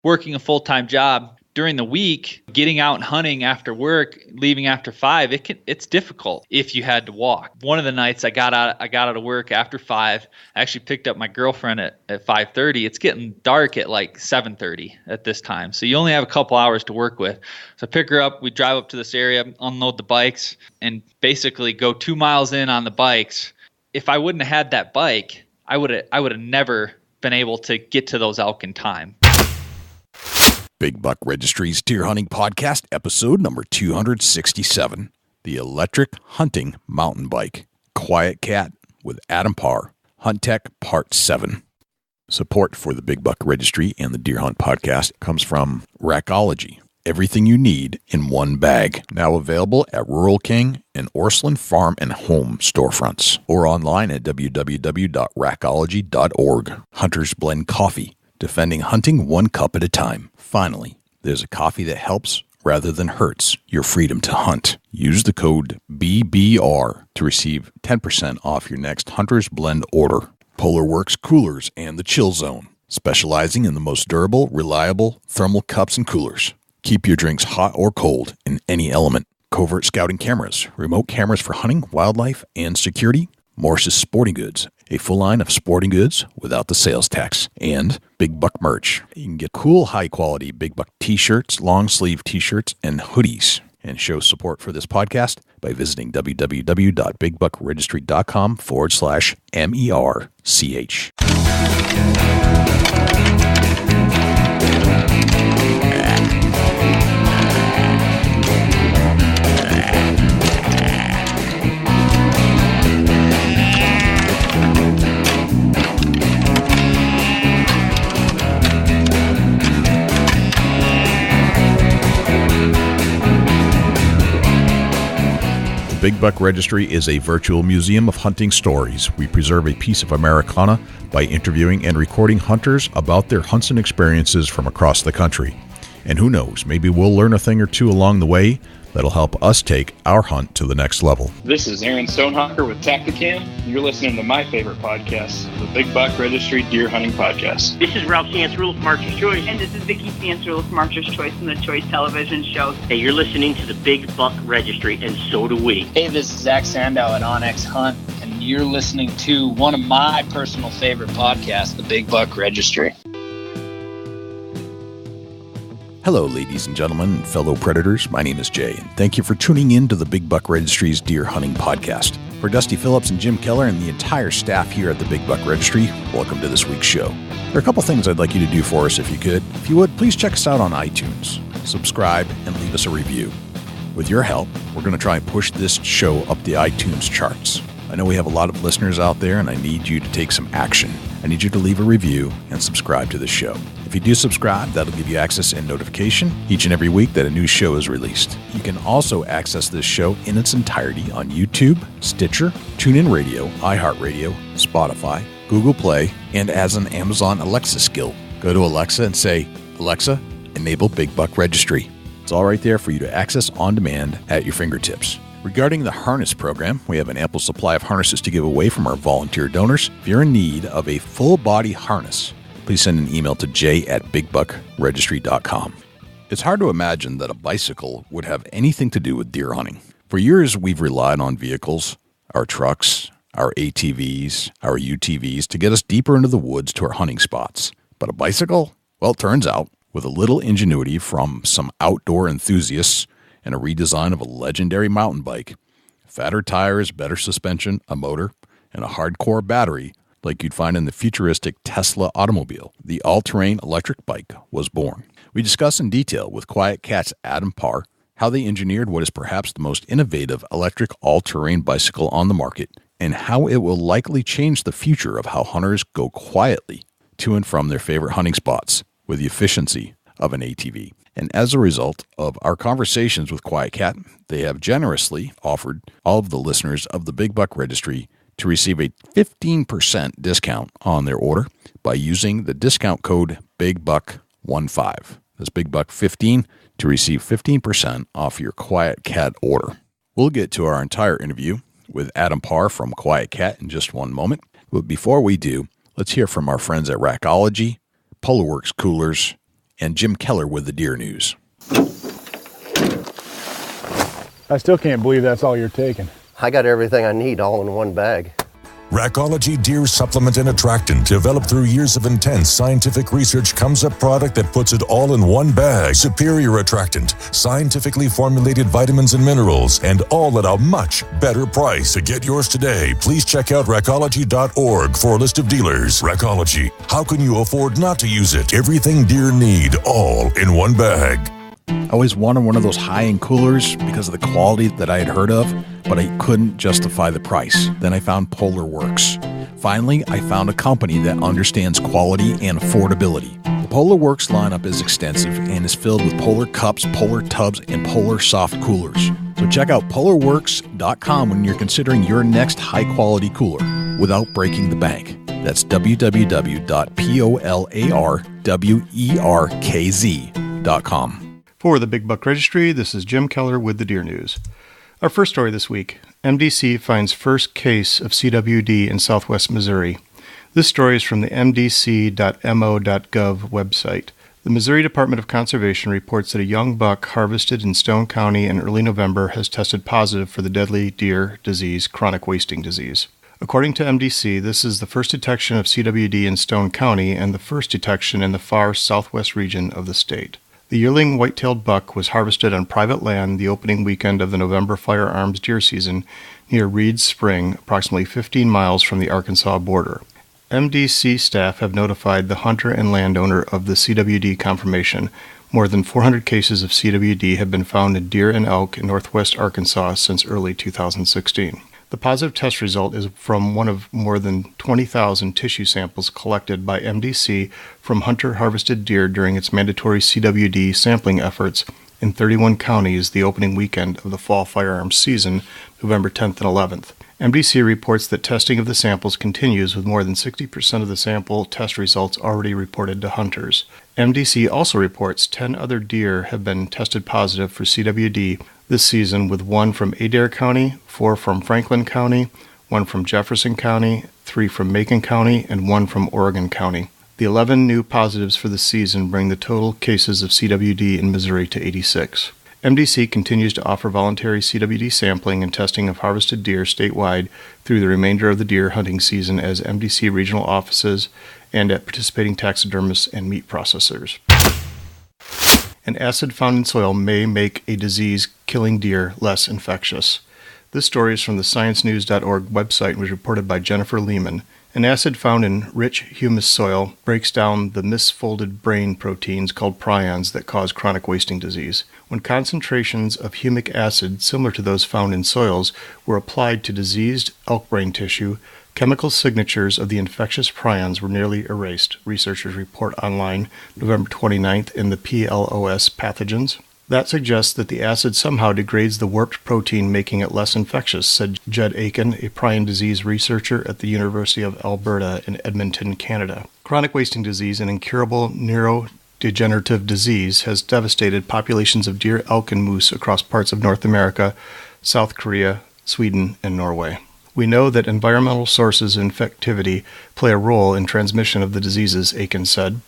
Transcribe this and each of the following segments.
working a full-time job. During the week, getting out and hunting after work, leaving after 5, it's difficult if you had to walk. One of the nights I got out of work after 5. I actually picked up my girlfriend at 5:30. It's getting dark at like 7:30 at this time. So you only have a couple hours to work with. So I pick her up, we drive up to this area, unload the bikes, and basically go 2 miles in on the bikes. If I wouldn't have had that bike, I would have never been able to get to those elk in time. Big Buck Registry's Deer Hunting Podcast, episode number 267, the Electric Hunting Mountain Bike, QuietKat with Adam Parr, Hunt Tech Part 7. Support for the Big Buck Registry and the Deer Hunt Podcast comes from Rackology, everything you need in one bag. Now available at Rural King and Orslyn Farm and Home storefronts, or online at www.rackology.org. Hunter's Blend Coffee, defending hunting one cup at a time. Finally, there's a coffee that helps rather than hurts your freedom to hunt. Use the code BBR to receive 10% off your next Hunter's Blend order. Polar Works Coolers and the Chill Zone, specializing in the most durable, reliable thermal cups and coolers. Keep your drinks hot or cold in any element. Covert Scouting Cameras, remote cameras for hunting, wildlife, and security. Morse's Sporting Goods, a full line of sporting goods without the sales tax. And Big Buck merch. You can get cool, high-quality Big Buck t-shirts, long-sleeve t-shirts, and hoodies. And show support for this podcast by visiting www.bigbuckregistry.com/MERCH. Big Buck Registry is a virtual museum of hunting stories. We preserve a piece of Americana by interviewing and recording hunters about their hunts and experiences from across the country. And who knows, maybe we'll learn a thing or two along the way that'll help us take our hunt to the next level. This is Aaron Stonehawker with Tacticam. You're listening to my favorite podcast, the Big Buck Registry Deer Hunting Podcast. This is Ralph Sansrule from Archer's Choice. And this is Vicki Sansrule from Archer's Choice and the Choice Television Show. Hey, you're listening to the Big Buck Registry, and so do we. Hey, this is Zach Sandow at Onyx Hunt, and you're listening to one of my personal favorite podcasts, the Big Buck Registry. Hello, ladies and gentlemen, and fellow predators. My name is Jay, and thank you for tuning in to the Big Buck Registry's Deer Hunting Podcast. For Dusty Phillips and Jim Keller and the entire staff here at the Big Buck Registry, welcome to this week's show. There are a couple things I'd like you to do for us if you could. If you would, please check us out on iTunes, subscribe, and leave us a review. With your help, we're going to try and push this show up the iTunes charts. I know we have a lot of listeners out there, and I need you to take some action. I need you to leave a review and subscribe to the show. If you do subscribe, that'll give you access and notification each and every week that a new show is released. You can also access this show in its entirety on YouTube, Stitcher, TuneIn Radio, iHeartRadio, Spotify, Google Play, and as an Amazon Alexa skill. Go to Alexa and say, "Alexa, enable Big Buck Registry." It's all right there for you to access on demand at your fingertips. Regarding the harness program, we have an ample supply of harnesses to give away from our volunteer donors. If you're in need of a full-body harness, please send an email to j@bigbuckregistry.com. It's hard to imagine that a bicycle would have anything to do with deer hunting. For years, we've relied on vehicles, our trucks, our ATVs, our UTVs, to get us deeper into the woods to our hunting spots. But a bicycle? Well, it turns out, with a little ingenuity from some outdoor enthusiasts and a redesign of a legendary mountain bike, fatter tires, better suspension, a motor, and a hardcore battery like you'd find in the futuristic Tesla automobile, the all-terrain electric bike was born. We discuss in detail with QuietKat's Adam Parr how they engineered what is perhaps the most innovative electric all-terrain bicycle on the market, and how it will likely change the future of how hunters go quietly to and from their favorite hunting spots with the efficiency of an ATV. And as a result of our conversations with QuietKat, they have generously offered all of the listeners of the Big Buck Registry to receive a 15% discount on their order by using the discount code BIGBUCK15. That's BIGBUCK15 to receive 15% off your QuietKat order. We'll get to our entire interview with Adam Parr from QuietKat in just one moment. But before we do, let's hear from our friends at Rackology, Polar Works Coolers, and Jim Keller with the Deer News. I still can't believe that's all you're taking. I got everything I need all in one bag. Rackology Deer Supplement and Attractant, developed through years of intense scientific research, comes a product that puts it all in one bag. Superior attractant, scientifically formulated vitamins and minerals, and all at a much better price. To get yours today, please check out rackology.org for a list of dealers. Rackology, how can you afford not to use it? Everything deer need, all in one bag. I always wanted one of those high-end coolers because of the quality that I had heard of, but I couldn't justify the price. Then I found Polar Works. Finally, I found a company that understands quality and affordability. The Polar Works lineup is extensive and is filled with Polar Cups, Polar Tubs, and Polar Soft Coolers. So check out PolarWorks.com when you're considering your next high-quality cooler without breaking the bank. That's www.PolarWorkz.com. For the Big Buck Registry, this is Jim Keller with the Deer News. Our first story this week, MDC finds first case of CWD in southwest Missouri. This story is from the mdc.mo.gov website. The Missouri Department of Conservation reports that a young buck harvested in Stone County in early November has tested positive for the deadly deer disease, chronic wasting disease. According to MDC, this is the first detection of CWD in Stone County and the first detection in the far southwest region of the state. The yearling white-tailed buck was harvested on private land the opening weekend of the November firearms deer season near Reed's Spring, approximately 15 miles from the Arkansas border. MDC staff have notified the hunter and landowner of the CWD confirmation. More than 400 cases of CWD have been found in deer and elk in northwest Arkansas since early 2016. The positive test result is from one of more than 20,000 tissue samples collected by MDC from hunter-harvested deer during its mandatory CWD sampling efforts in 31 counties the opening weekend of the fall firearms season, November 10th and 11th. MDC reports that testing of the samples continues with more than 60% of the sample test results already reported to hunters. MDC also reports 10 other deer have been tested positive for CWD this season, with 1 from Adair County, 4 from Franklin County, 1 from Jefferson County, 3 from Macon County, and 1 from Oregon County. The 11 new positives for the season bring the total cases of CWD in Missouri to 86. MDC continues to offer voluntary CWD sampling and testing of harvested deer statewide through the remainder of the deer hunting season as MDC regional offices and at participating taxidermists and meat processors. An acid found in soil may make a disease-killing deer less infectious. This story is from the ScienceNews.org website and was reported by Jennifer Lehman. An acid found in rich humus soil breaks down the misfolded brain proteins called prions that cause chronic wasting disease. When concentrations of humic acid similar to those found in soils were applied to diseased elk brain tissue, chemical signatures of the infectious prions were nearly erased, researchers report online November 29th in the PLOS Pathogens. That suggests that the acid somehow degrades the warped protein, making it less infectious, said Jed Aiken, a prion disease researcher at the University of Alberta in Edmonton, Canada. Chronic wasting disease, an incurable neurodegenerative disease, has devastated populations of deer, elk, and moose across parts of North America, South Korea, Sweden, and Norway. We know that environmental sources of infectivity play a role in transmission of the diseases, Aiken said.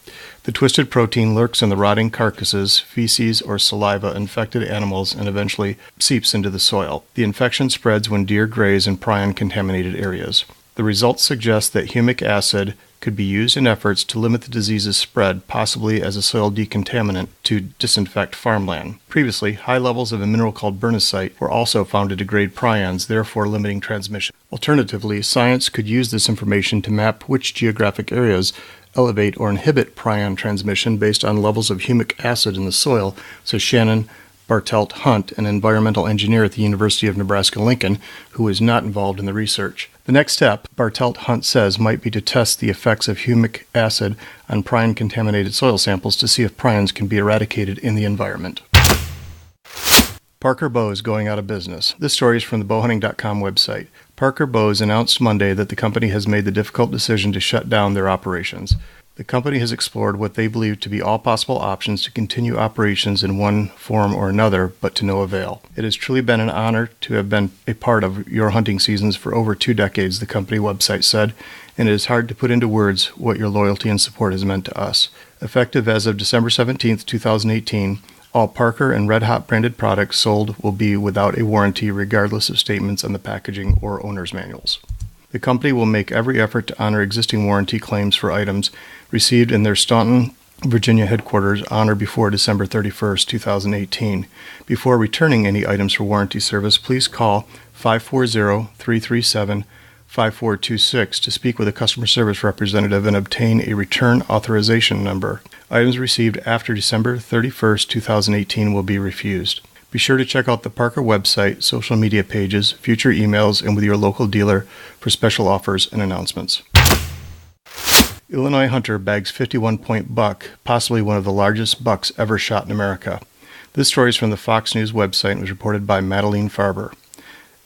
The twisted protein lurks in the rotting carcasses, feces, or saliva of infected animals and eventually seeps into the soil. The infection spreads when deer graze in prion-contaminated areas. The results suggest that humic acid could be used in efforts to limit the disease's spread, possibly as a soil decontaminant to disinfect farmland. Previously, high levels of a mineral called bernicite were also found to degrade prions, therefore limiting transmission. Alternatively, science could use this information to map which geographic areas elevate or inhibit prion transmission based on levels of humic acid in the soil, says Shannon Bartelt Hunt, an environmental engineer at the University of Nebraska-Lincoln, who is not involved in the research. The next step, Bartelt Hunt says, might be to test the effects of humic acid on prion-contaminated soil samples to see if prions can be eradicated in the environment. Parker Bow is going out of business. This story is from the bowhunting.com website. Parker Bows announced Monday that the company has made the difficult decision to shut down their operations. The company has explored what they believe to be all possible options to continue operations in one form or another, but to no avail. It has truly been an honor to have been a part of your hunting seasons for over 2 decades, the company website said, and it is hard to put into words what your loyalty and support has meant to us. Effective as of December 17th, 2018, all Parker and Red Hot branded products sold will be without a warranty regardless of statements on the packaging or owner's manuals. The company will make every effort to honor existing warranty claims for items received in their Staunton, Virginia headquarters on or before December 31st, 2018. Before returning any items for warranty service, please call 540-337-5426 to speak with a customer service representative and obtain a return authorization number. Items received after December 31st, 2018 will be refused. Be sure to check out the Parker website, social media pages, future emails, and with your local dealer for special offers and announcements. Illinois hunter bags 51-point buck, possibly one of the largest bucks ever shot in America. This story is from the Fox News website and was reported by Madeline Farber.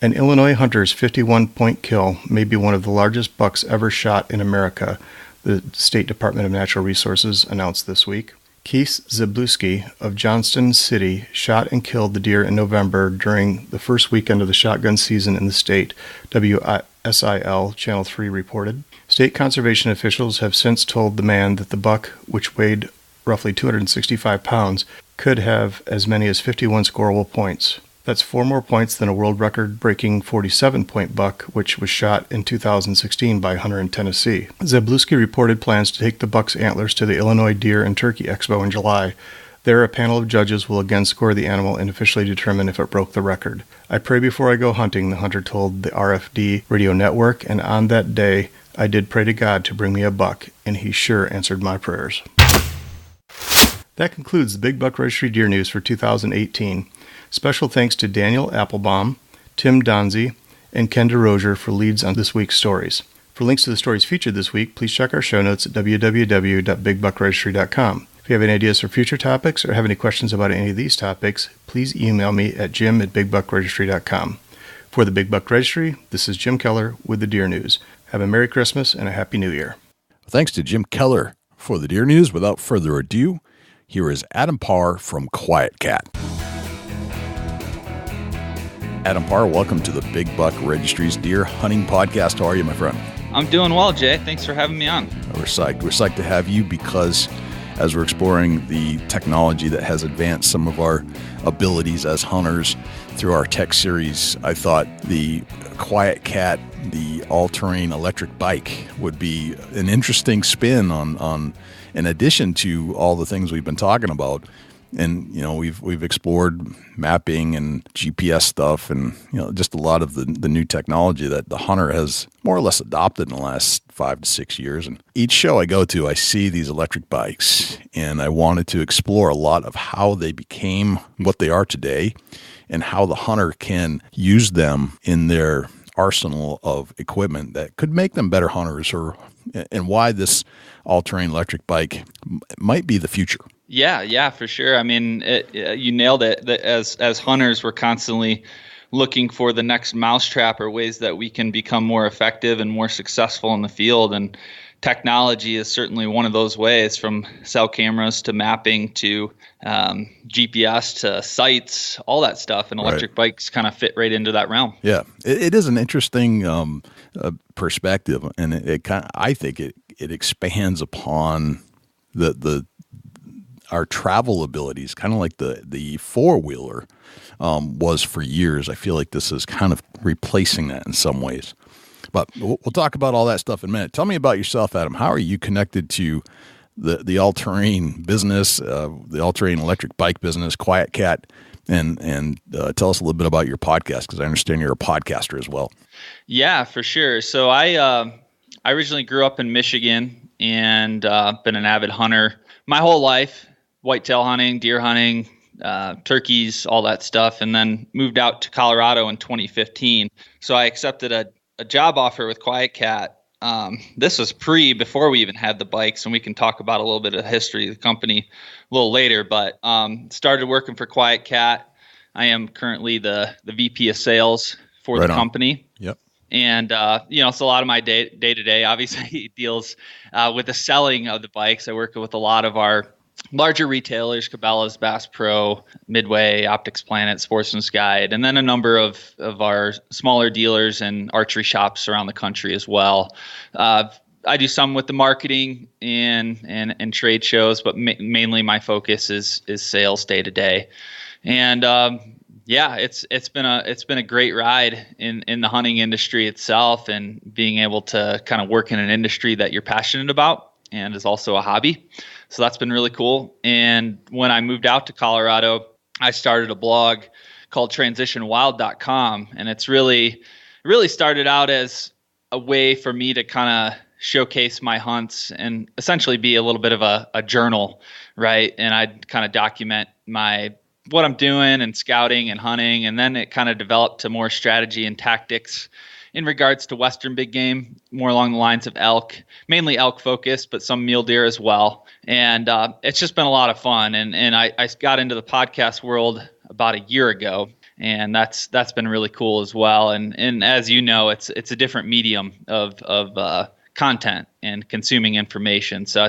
An Illinois hunter's 51-point kill may be one of the largest bucks ever shot in America, the State Department of Natural Resources announced this week. Keith Zabluski of Johnston City shot and killed the deer in November during the first weekend of the shotgun season in the state, WSIL Channel 3 reported. State conservation officials have since told the man that the buck, which weighed roughly 265 pounds, could have as many as 51 scoreable points. That's 4 more points than a world record-breaking 47-point buck, which was shot in 2016 by a hunter in Tennessee. Zabluski reported plans to take the buck's antlers to the Illinois Deer and Turkey Expo in July. There, a panel of judges will again score the animal and officially determine if it broke the record. I pray before I go hunting, the hunter told the RFD radio network, and on that day, I did pray to God to bring me a buck, and he sure answered my prayers. That concludes the Big Buck Registry Deer News for 2018. Special thanks to Daniel Applebaum, Tim Donzie, and Ken DeRozier for leads on this week's stories. For links to the stories featured this week, please check our show notes at www.bigbuckregistry.com. If you have any ideas for future topics or have any questions about any of these topics, please email me at jim@bigbuckregistry.com. For the Big Buck Registry, this is Jim Keller with the Deer News. Have a Merry Christmas and a Happy New Year. Thanks to Jim Keller for the Deer News. Without further ado, here is Adam Parr from QuietKat. Adam Parr, welcome to the Big Buck Registry's Deer Hunting Podcast. How are you, my friend? I'm doing well, Jay. Thanks for having me on. We're psyched to have you because as we're exploring the technology that has advanced some of our abilities as hunters through our tech series, I thought the QuietKat, the all-terrain electric bike, would be an interesting spin on in addition to all the things we've been talking about. And, you know, we've explored mapping and GPS stuff and, you know, just a lot of the new technology that the hunter has more or less adopted in the last 5 to 6 years. And each show I go to, I see these electric bikes, and I wanted to explore a lot of how they became what they are today and how the hunter can use them in their arsenal of equipment that could make them better hunters, and why this all-terrain electric bike might be the future. Yeah, for sure. I mean, you nailed it. As hunters, we're constantly looking for the next mousetrap or ways that we can become more effective and more successful in the field. And technology is certainly one of those ways, from cell cameras to mapping to GPS to sites, all that stuff. And electric bikes kind of fit right into that realm. Yeah, it is an interesting perspective, and I think it expands upon our travel abilities, kind of like the four-wheeler was for years. I feel like this is kind of replacing that in some ways. But we'll talk about all that stuff in a minute. Tell me about yourself, Adam. How are you connected to the all-terrain business, the all-terrain electric bike business, QuietKat, and tell us a little bit about your podcast, because I understand you're a podcaster as well. Yeah, for sure. So I originally grew up in Michigan and been an avid hunter my whole life. Whitetail hunting, deer hunting, turkeys, all that stuff, and then moved out to Colorado in 2015. So I accepted a job offer with QuietKat. This was before we even had the bikes, and we can talk about a little bit of the history of the company a little later, but started working for QuietKat. I am currently the VP of sales for the company. Yep. And, so a lot of my day-to-day obviously deals with the selling of the bikes. I work with a lot of our larger retailers, Cabela's, Bass Pro, Midway, Optics Planet, Sportsman's Guide, and then a number of our smaller dealers and archery shops around the country as well. I do some with the marketing and trade shows, but mainly my focus is sales day to day. And it's been a great ride in the hunting industry itself, and being able to kind of work in an industry that you're passionate about and is also a hobby. So that's been really cool. And when I moved out to Colorado, I started a blog called transitionwild.com, and it's really started out as a way for me to kind of showcase my hunts and essentially be a little bit of a journal, right? And I'd kind of document what I'm doing and scouting and hunting, and then it kind of developed to more strategy and tactics in regards to Western big game, more along the lines of elk, mainly elk focused, but some mule deer as well. And it's just been a lot of fun. And I got into the podcast world about a year ago, and that's been really cool as well. And as you know, it's a different medium of content and consuming information. So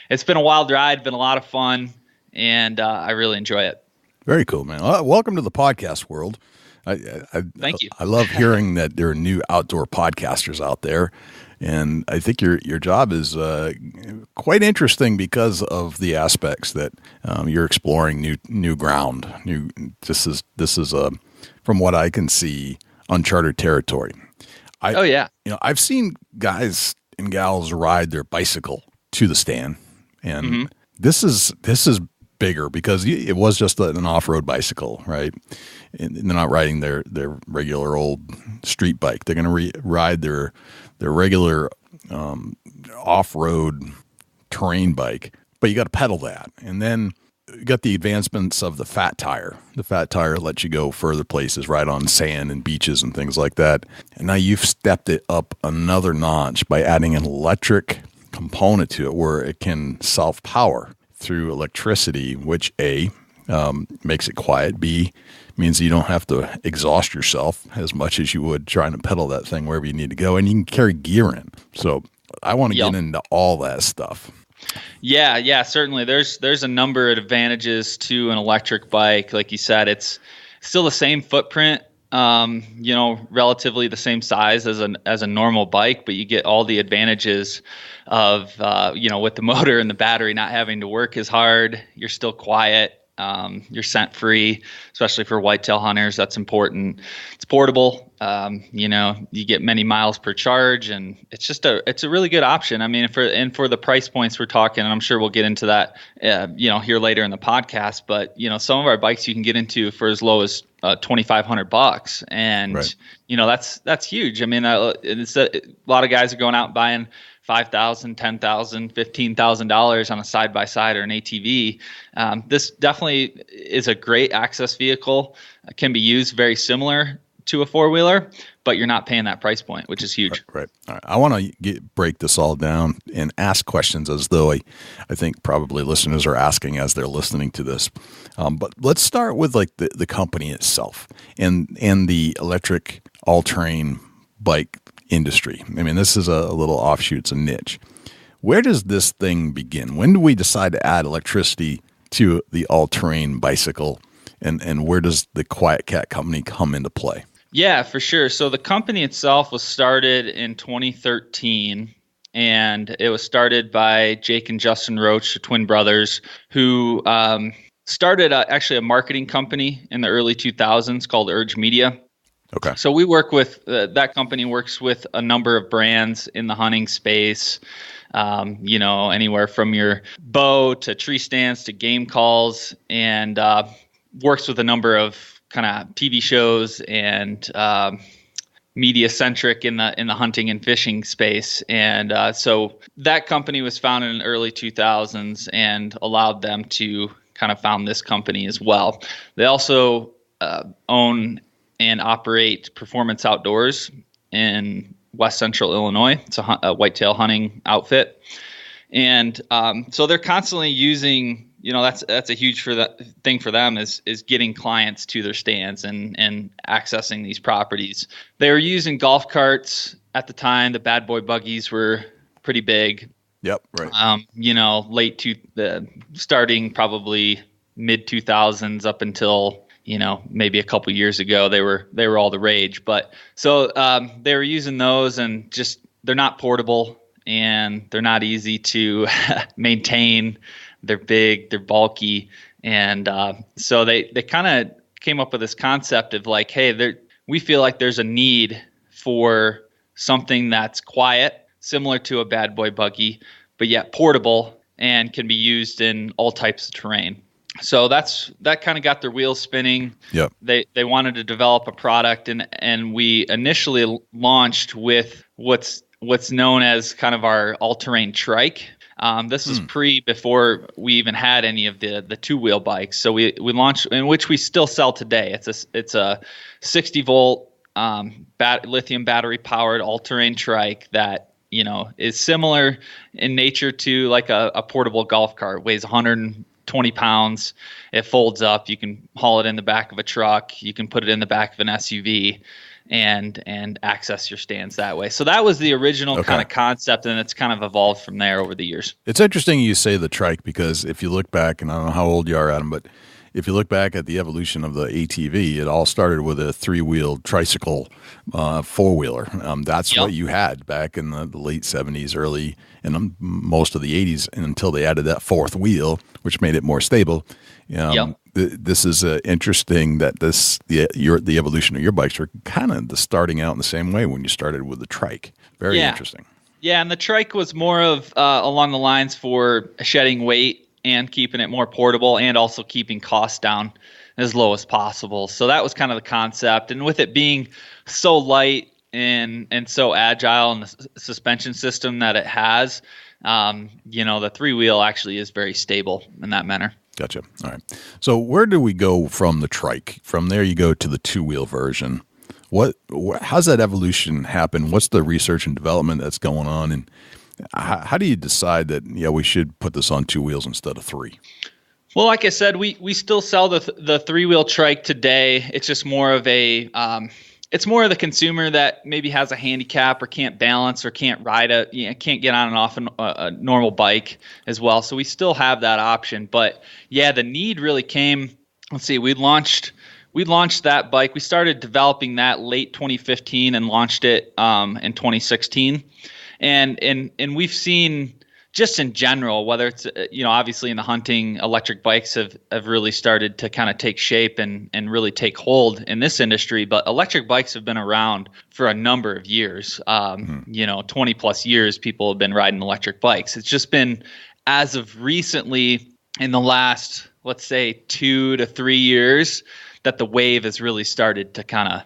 it's been a wild ride, been a lot of fun, and I really enjoy it. Very cool, man. Welcome to the podcast world. Thank you. I love hearing that there are new outdoor podcasters out there, and I think your job is quite interesting because of the aspects that you're exploring new ground. This is from what I can see, uncharted territory. I've seen guys and gals ride their bicycle to the stand, and this is bigger because it was just an off-road bicycle, right? And they're not riding their regular old street bike. They're going to ride their regular off-road terrain bike, but you got to pedal that. And then you got the advancements of the fat tire. The fat tire lets you go further places, right on sand and beaches and things like that. And now you've stepped it up another notch by adding an electric component to it where it can self-power through electricity, which A, makes it quiet, B, means you don't have to exhaust yourself as much as you would trying to pedal that thing wherever you need to go, and you can carry gear in. So I want to get into all that stuff. Yeah, certainly. There's a number of advantages to an electric bike. Like you said, it's still the same footprint, relatively the same size as a normal bike, but you get all the advantages of, with the motor and the battery not having to work as hard. You're still quiet. You're scent free, especially for whitetail hunters. That's important. It's portable. You get many miles per charge, and it's a really good option. I mean, for the price points we're talking, and I'm sure we'll get into that, here later in the podcast. But some of our bikes you can get into for as low as $2,500, and right. That's huge. I mean, it's a lot of guys are going out and buying $5,000, $10,000, $15,000 on a side-by-side or an ATV. This definitely is a great access vehicle. It can be used very similar to a four-wheeler, but you're not paying that price point, which is huge. Right. All right. I want to break this all down and ask questions as though I think probably listeners are asking as they're listening to this. But let's start with like the company itself and the electric all-terrain bike industry. I mean, this is a little offshoot, it's a niche. Where does this thing begin? When do we decide to add electricity to the all-terrain bicycle, and where does the QuietKat company come into play? Yeah, for sure. So the company itself was started in 2013, and it was started by Jake and Justin Roach, the twin brothers, who started actually a marketing company in the early 2000s called Urge Media. Okay. So we work with that company works with a number of brands in the hunting space, anywhere from your bow to tree stands to game calls, and works with a number of kind of TV shows and media centric in the hunting and fishing space. And so that company was founded in the early 2000s and allowed them to kind of found this company as well. They also own and operate Performance Outdoors in West Central Illinois. It's a whitetail hunting outfit. And so they're constantly using, that's a huge thing for them is getting clients to their stands and accessing these properties. They were using golf carts at the time. The bad boy buggies were pretty big. Yep, right. Starting probably mid 2000s up until maybe a couple years ago, they were all the rage. But so they were using those, and just they're not portable, and they're not easy to maintain. They're big, they're bulky, and so they kind of came up with this concept of like, hey, we feel like there's a need for something that's quiet, similar to a bad boy buggy, but yet portable and can be used in all types of terrain. So that kind of got their wheels spinning. Yep. They wanted to develop a product, and we initially launched with what's known as kind of our all-terrain trike. This was before we even had any of the two-wheel bikes. So we launched, in which we still sell today. It's a 60-volt lithium battery-powered all-terrain trike that is similar in nature to like a portable golf cart. It weighs 120 pounds. It folds up. You can haul it in the back of a truck. You can put it in the back of an SUV and access your stands that way. So that was the original kind of concept, and it's kind of evolved from there over the years. It's interesting you say the trike, because if you look back, and I don't know how old you are, Adam, but if you look back at the evolution of the ATV, it all started with a three-wheel tricycle four-wheeler. That's what you had back in the late 70s, early, and most of the 80s, until they added that fourth wheel, which made it more stable. This is interesting that the evolution of your bikes are kind of starting out in the same way when you started with the trike. Very interesting. Yeah, and the trike was more of along the lines for shedding weight and keeping it more portable, and also keeping costs down as low as possible. So that was kind of the concept. And with it being so light and so agile, and the suspension system that it has, the three-wheel actually is very stable in that manner. Gotcha. All right. So where do we go from the trike? From there you go to the two-wheel version. How's that evolution happen? What's the research and development that's going on? And how do you decide that we should put this on two wheels instead of three? Well, like I said, we still sell the three-wheel trike today. It's just more of it's more of the consumer that maybe has a handicap or can't balance or can't ride can't get on and off a normal bike as well. So we still have that option. But yeah, the need really came. Let's see, we launched that bike. We started developing that late 2015 and launched it in 2016. And we've seen, just in general, whether it's obviously in the hunting, electric bikes have really started to kind of take shape and really take hold in this industry. But electric bikes have been around for a number of years. 20 plus years people have been riding electric bikes. It's just been, as of recently, in the last, let's say, 2 to 3 years, that the wave has really started to kind of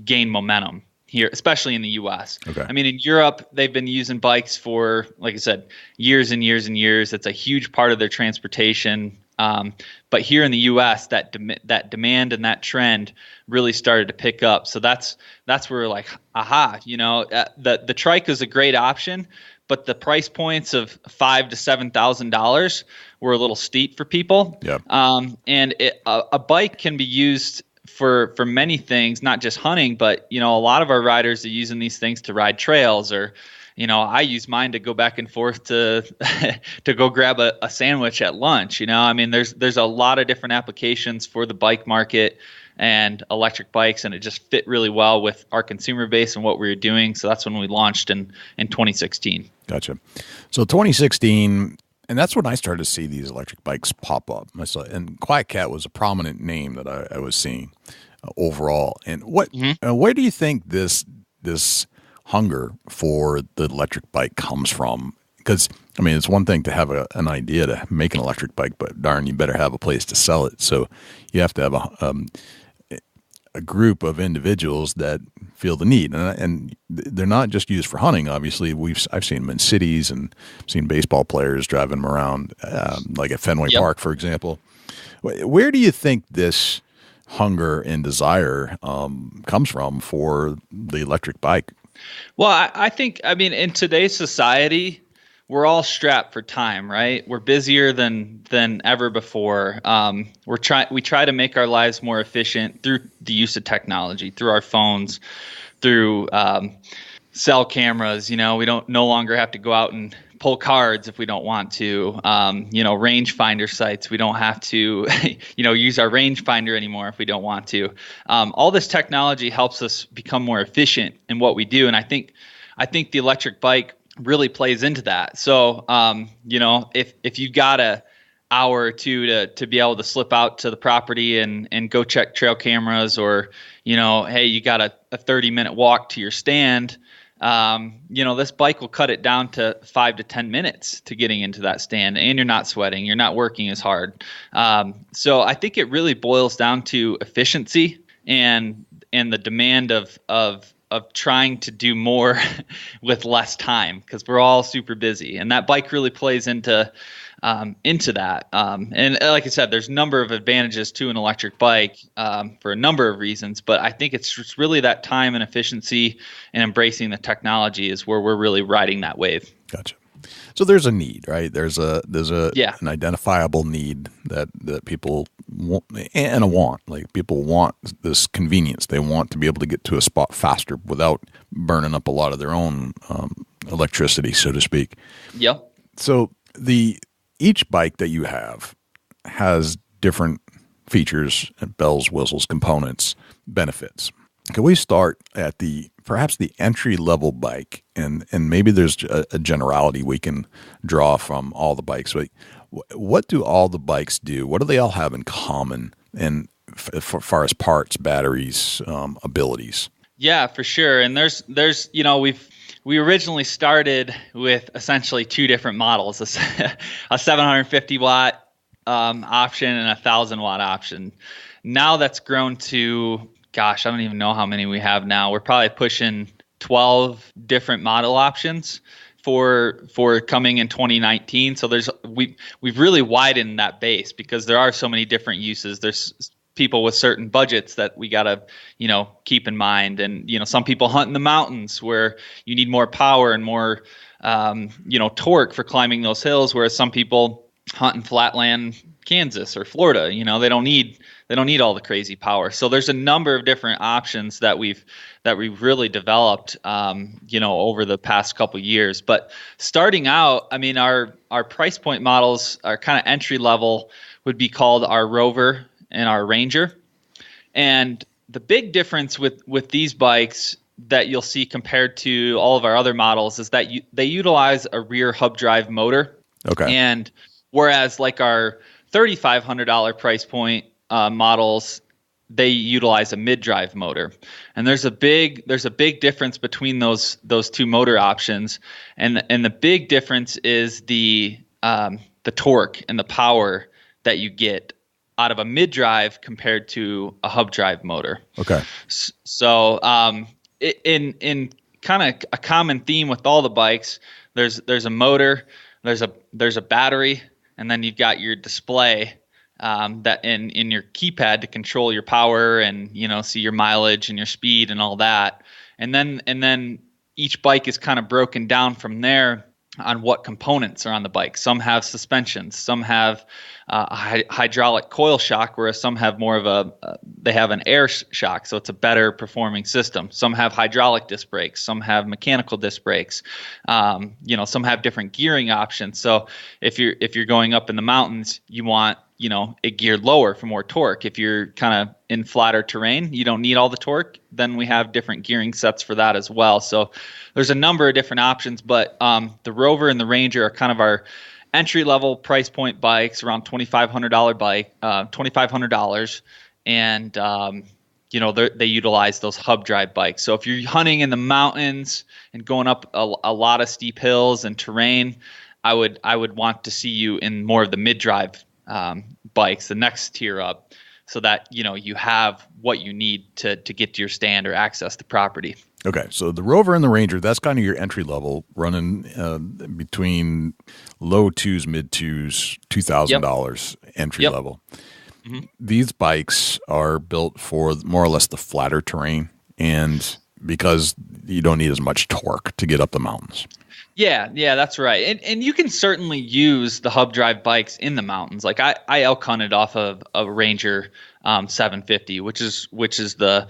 gain momentum here, especially in the U.S. Okay. I mean, in Europe, they've been using bikes for, like I said, years and years and years. It's a huge part of their transportation. But here in the U.S., that demand and that trend really started to pick up. So that's where we're like, aha, the trike is a great option, but the price points of $5,000 to $7,000 were a little steep for people. Yeah. And a bike can be used for many things, not just hunting, but a lot of our riders are using these things to ride trails, or I use mine to go back and forth to go grab a sandwich at lunch. I mean, there's a lot of different applications for the bike market and electric bikes, and it just fit really well with our consumer base and what we were doing. So that's when we launched in 2016. Gotcha. So 2016. And that's when I started to see these electric bikes pop up. And QuietKat was a prominent name that I was seeing overall. And where do you think this hunger for the electric bike comes from? Because, I mean, it's one thing to have an idea to make an electric bike, but darn, you better have a place to sell it. So you have to have a group of individuals that feel the need, and they're not just used for hunting. Obviously, I've seen them in cities, and seen baseball players driving them around, like at Fenway Park, for example. Where do you think this hunger and desire comes from for the electric bike? Well, I think, in today's society, we're all strapped for time, right? We're busier than ever before. We try to make our lives more efficient through the use of technology, through our phones, through cell cameras. We don't no longer have to go out and pull cards if we don't want to. Rangefinder sites. We don't have to, use our rangefinder anymore if we don't want to. All this technology helps us become more efficient in what we do, and I think the electric bike really plays into that. So, if you got a hour or two to be able to slip out to the property and go check trail cameras, or, hey, you got a 30-minute walk to your stand, this bike will cut it down to 5 to 10 minutes to getting into that stand, and you're not sweating, you're not working as hard. So I think it really boils down to efficiency and the demand of trying to do more with less time, because we're all super busy, and that bike really plays into that. And like I said, there's a number of advantages to an electric bike for a number of reasons, but I think it's just really that time and efficiency and embracing the technology is where we're really riding that wave. Gotcha. So there's a need, right? There's Yeah. an identifiable need that people want, and a want. Like, people want this convenience. They want to be able to get to a spot faster without burning up a lot of their own electricity, so to speak. Yep. So each bike that you have has different features, bells, whistles, components, benefits. Can we start at perhaps the entry-level bike, and maybe there's a generality we can draw from all the bikes. What do all the bikes do? What do they all have in common, and for far as parts, batteries, abilities? Yeah, for sure. And there's we originally started with essentially two different models, a 750 watt option and a 1,000 watt option. Now that's grown to, gosh, I don't even know how many we have now. We're probably pushing 12 different model options for coming in 2019. So we've really widened that base because there are so many different uses. There's people with certain budgets that we got to, keep in mind. And, some people hunt in the mountains where you need more power and more, torque for climbing those hills, whereas some people hunt in flatland Kansas or Florida. They don't need all the crazy power. So there's a number of different options that we've really developed, over the past couple of years. But starting out, our price point models, our kind of entry level would be called our Rover and our Ranger. And the big difference with these bikes that you'll see compared to all of our other models is that they utilize a rear hub drive motor. Okay. And whereas like our $3,500 price point models, they utilize a mid-drive motor. And there's a big difference between those two motor options. And the big difference is the torque and the power that you get out of a mid-drive compared to a hub drive motor. Okay. So in kind of a common theme with all the bikes, there's a motor, there's a battery, and then you've got your display that in your keypad to control your power and see your mileage and your speed and all that. And then each bike is kind of broken down from there on what components are on the bike. Some have suspensions, some have a hydraulic coil shock, whereas some have more of they have an air shock, so it's a better performing system. Some have hydraulic disc brakes, some have mechanical disc brakes. Some have different gearing options. So if you're going up in the mountains, you want it geared lower for more torque. If you're kind of in flatter terrain, you don't need all the torque, then we have different gearing sets for that as well. So there's a number of different options, but the Rover and the Ranger are kind of our entry-level price point bikes, around $2,500 bike, $2,500, and they utilize those hub drive bikes. So if you're hunting in the mountains and going up a lot of steep hills and terrain, I would want to see you in more of the mid-drive bikes, the next tier up, so that you have what you need to get to your stand or access the property. Okay, so the Rover and the Ranger, that's kind of your entry level, running between low twos, mid twos, $2,000 entry level. Mm-hmm. These bikes are built for more or less the flatter terrain, and because you don't need as much torque to get up the mountains. Yeah, that's right. And you can certainly use the hub drive bikes in the mountains. Like I elk hunted off of a Ranger 750, which is the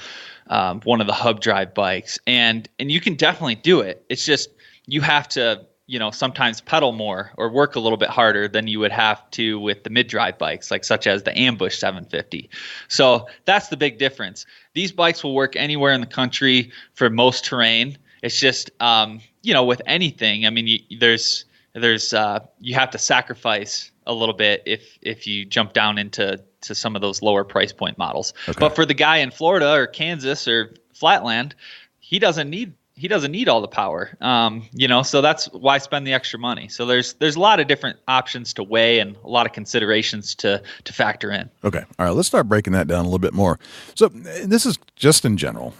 one of the hub drive bikes, and you can definitely do it. It's just you have to sometimes pedal more or work a little bit harder than you would have to with the mid-drive bikes, like such as the Ambush 750. So that's the big difference. These bikes will work anywhere in the country for most terrain. It's just, with anything, I mean, you have to sacrifice a little bit if you jump down into some of those lower price point models. Okay. But for the guy in Florida or Kansas or Flatland, he doesn't need all the power. So that's why spend the extra money. So there's a lot of different options to weigh and a lot of considerations to factor in. Okay. All right. Let's start breaking that down a little bit more. So this is just in general,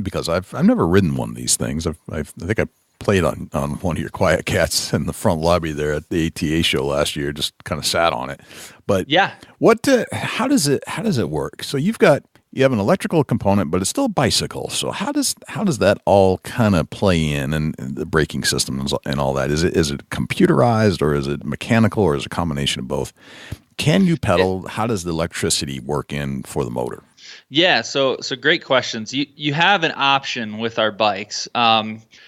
because I've never ridden one of these things. I think I played on one of your QuietKats in the front lobby there at the ATA show last year, just kind of sat on it. But yeah, how does it work? So you have an electrical component, but it's still a bicycle. So how does that all kind of play in, and the braking system and all that? Is it computerized, or is it mechanical, or is it a combination of both? Can you pedal? How does the electricity work in for the motor? Yeah, so great questions. You have an option with our bikes.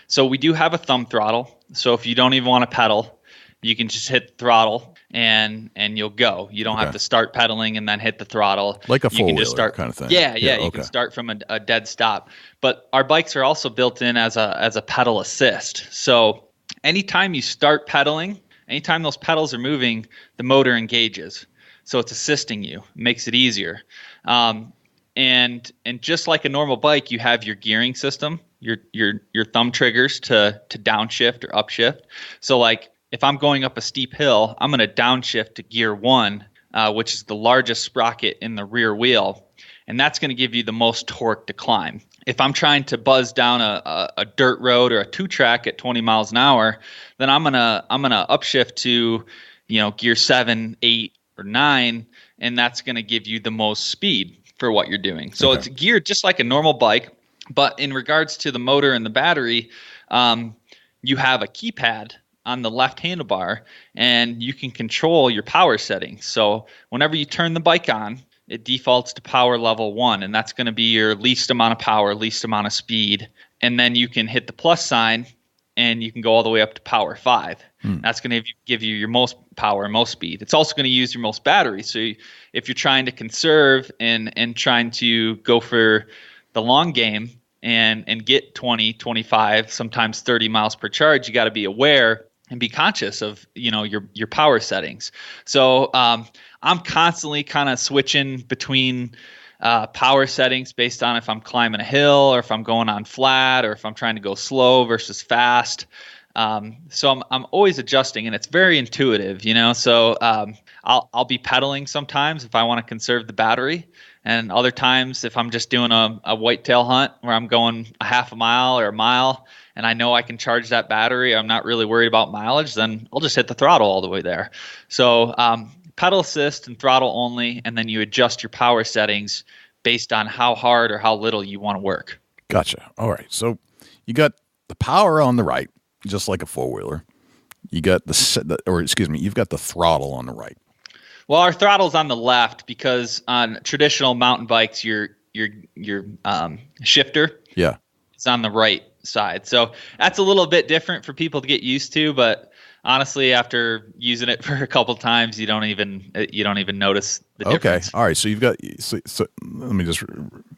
So we do have a thumb throttle. So if you don't even want to pedal, you can just hit the throttle and you'll go. You don't have to start pedaling and then hit the throttle. Like a four-wheeler kind of thing. Yeah. You can start from a dead stop. But our bikes are also built in as a pedal assist. So anytime you start pedaling, anytime those pedals are moving, the motor engages. So it's assisting you, makes it easier. And just like a normal bike, you have your gearing system, your thumb triggers to downshift or upshift. So like if I'm going up a steep hill, I'm going to downshift to gear 1, which is the largest sprocket in the rear wheel, and that's going to give you the most torque to climb. If I'm trying to buzz down a dirt road or a 2-track at 20 miles an hour, then I'm gonna upshift to gear 7, 8, or 9, and that's going to give you the most speed for what you're doing. So it's geared just like a normal bike, but in regards to the motor and the battery, you have a keypad on the left handlebar, and you can control your power settings. So whenever you turn the bike on, it defaults to power level 1, and that's going to be your least amount of power, least amount of speed. And then you can hit the plus sign, and you can go all the way up to power 5. That's going to give you your most power and most speed. It's also going to use your most battery. So if you're trying to conserve and trying to go for the long game and get 20, 25, sometimes 30 miles per charge, you got to be aware and be conscious of your power settings. So I'm constantly kind of switching between power settings based on if I'm climbing a hill or if I'm going on flat or if I'm trying to go slow versus fast. So I'm always adjusting, and it's very intuitive, So I'll be pedaling sometimes if I want to conserve the battery, and other times if I'm just doing a whitetail hunt where I'm going a half a mile or a mile, and I know I can charge that battery, I'm not really worried about mileage, then I'll just hit the throttle all the way there. So pedal assist and throttle only, and then you adjust your power settings based on how hard or how little you want to work. Gotcha. All right. So you got the power on the right, just like a four-wheeler. You got you've got the throttle on the right. Well, our throttle's on the left because on traditional mountain bikes, your shifter is on the right side. So that's a little bit different for people to get used to, but honestly, after using it for a couple times, you don't even notice the difference. Okay. All right. So you've got so let me just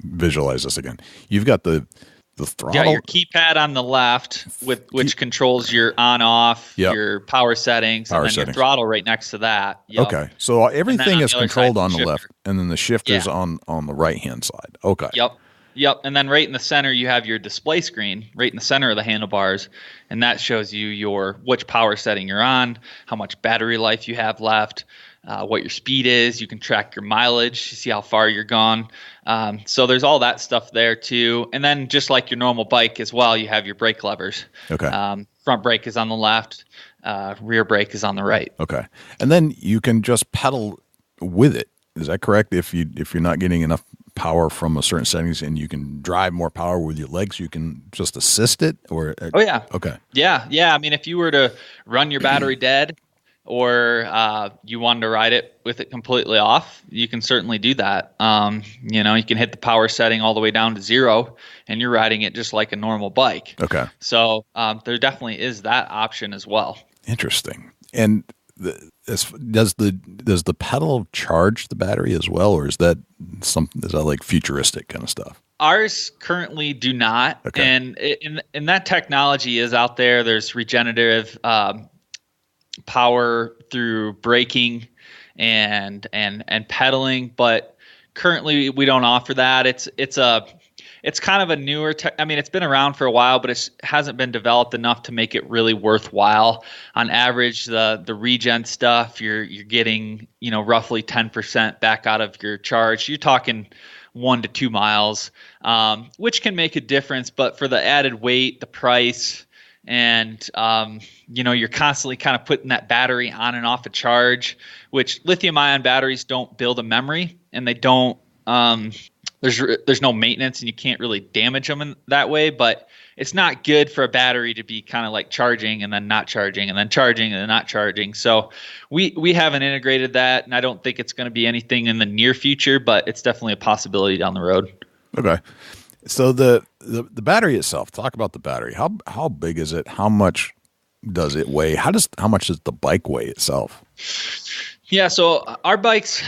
visualize this again. You've got the throttle. Yeah, your keypad on the left which controls your on-off, your power settings, and then your throttle right next to that. Yep. Okay, so everything is controlled on the left, and then the shifter's on the right-hand side. Okay. Yep, and then right in the center you have your display screen, right in the center of the handlebars, and that shows you which power setting you're on, how much battery life you have left, what your speed is. You can track your mileage, you see how far you're gone. So there's all that stuff there too. And then just like your normal bike as well, you have your brake levers. Okay. Front brake is on the left, rear brake is on the right. Okay. And then you can just pedal with it. Is that correct? If you're not getting enough power from a certain settings and you can drive more power with your legs, you can just assist it or Oh yeah. Okay. Yeah. I mean, if you were to run your battery dead or you wanted to ride it with it completely off, you can certainly do that. You can hit the power setting all the way down to 0 and you're riding it just like a normal bike. Okay. So there definitely is that option as well. Interesting. And does the pedal charge the battery as well, or is that like futuristic kind of stuff? Ours currently do not. Okay. And that technology is out there. There's regenerative power through braking and pedaling, but currently we don't offer that. It's kind of a newer it's been around for a while, but it hasn't been developed enough to make it really worthwhile. On average, the regen stuff, you're getting, roughly 10% back out of your charge. You're talking 1 to 2 miles, which can make a difference, but for the added weight, the price, and you're constantly kind of putting that battery on and off a charge, which lithium-ion batteries don't build a memory, and they don't there's no maintenance, and you can't really damage them in that way. But it's not good for a battery to be kind of like charging and then not charging and then charging and then not charging. So we haven't integrated that, and I don't think it's going to be anything in the near future, but it's definitely a possibility down the road. Okay. So the battery itself, talk about the battery. How big is it? How much does it weigh? How much does the bike weigh itself? Yeah, so our bikes,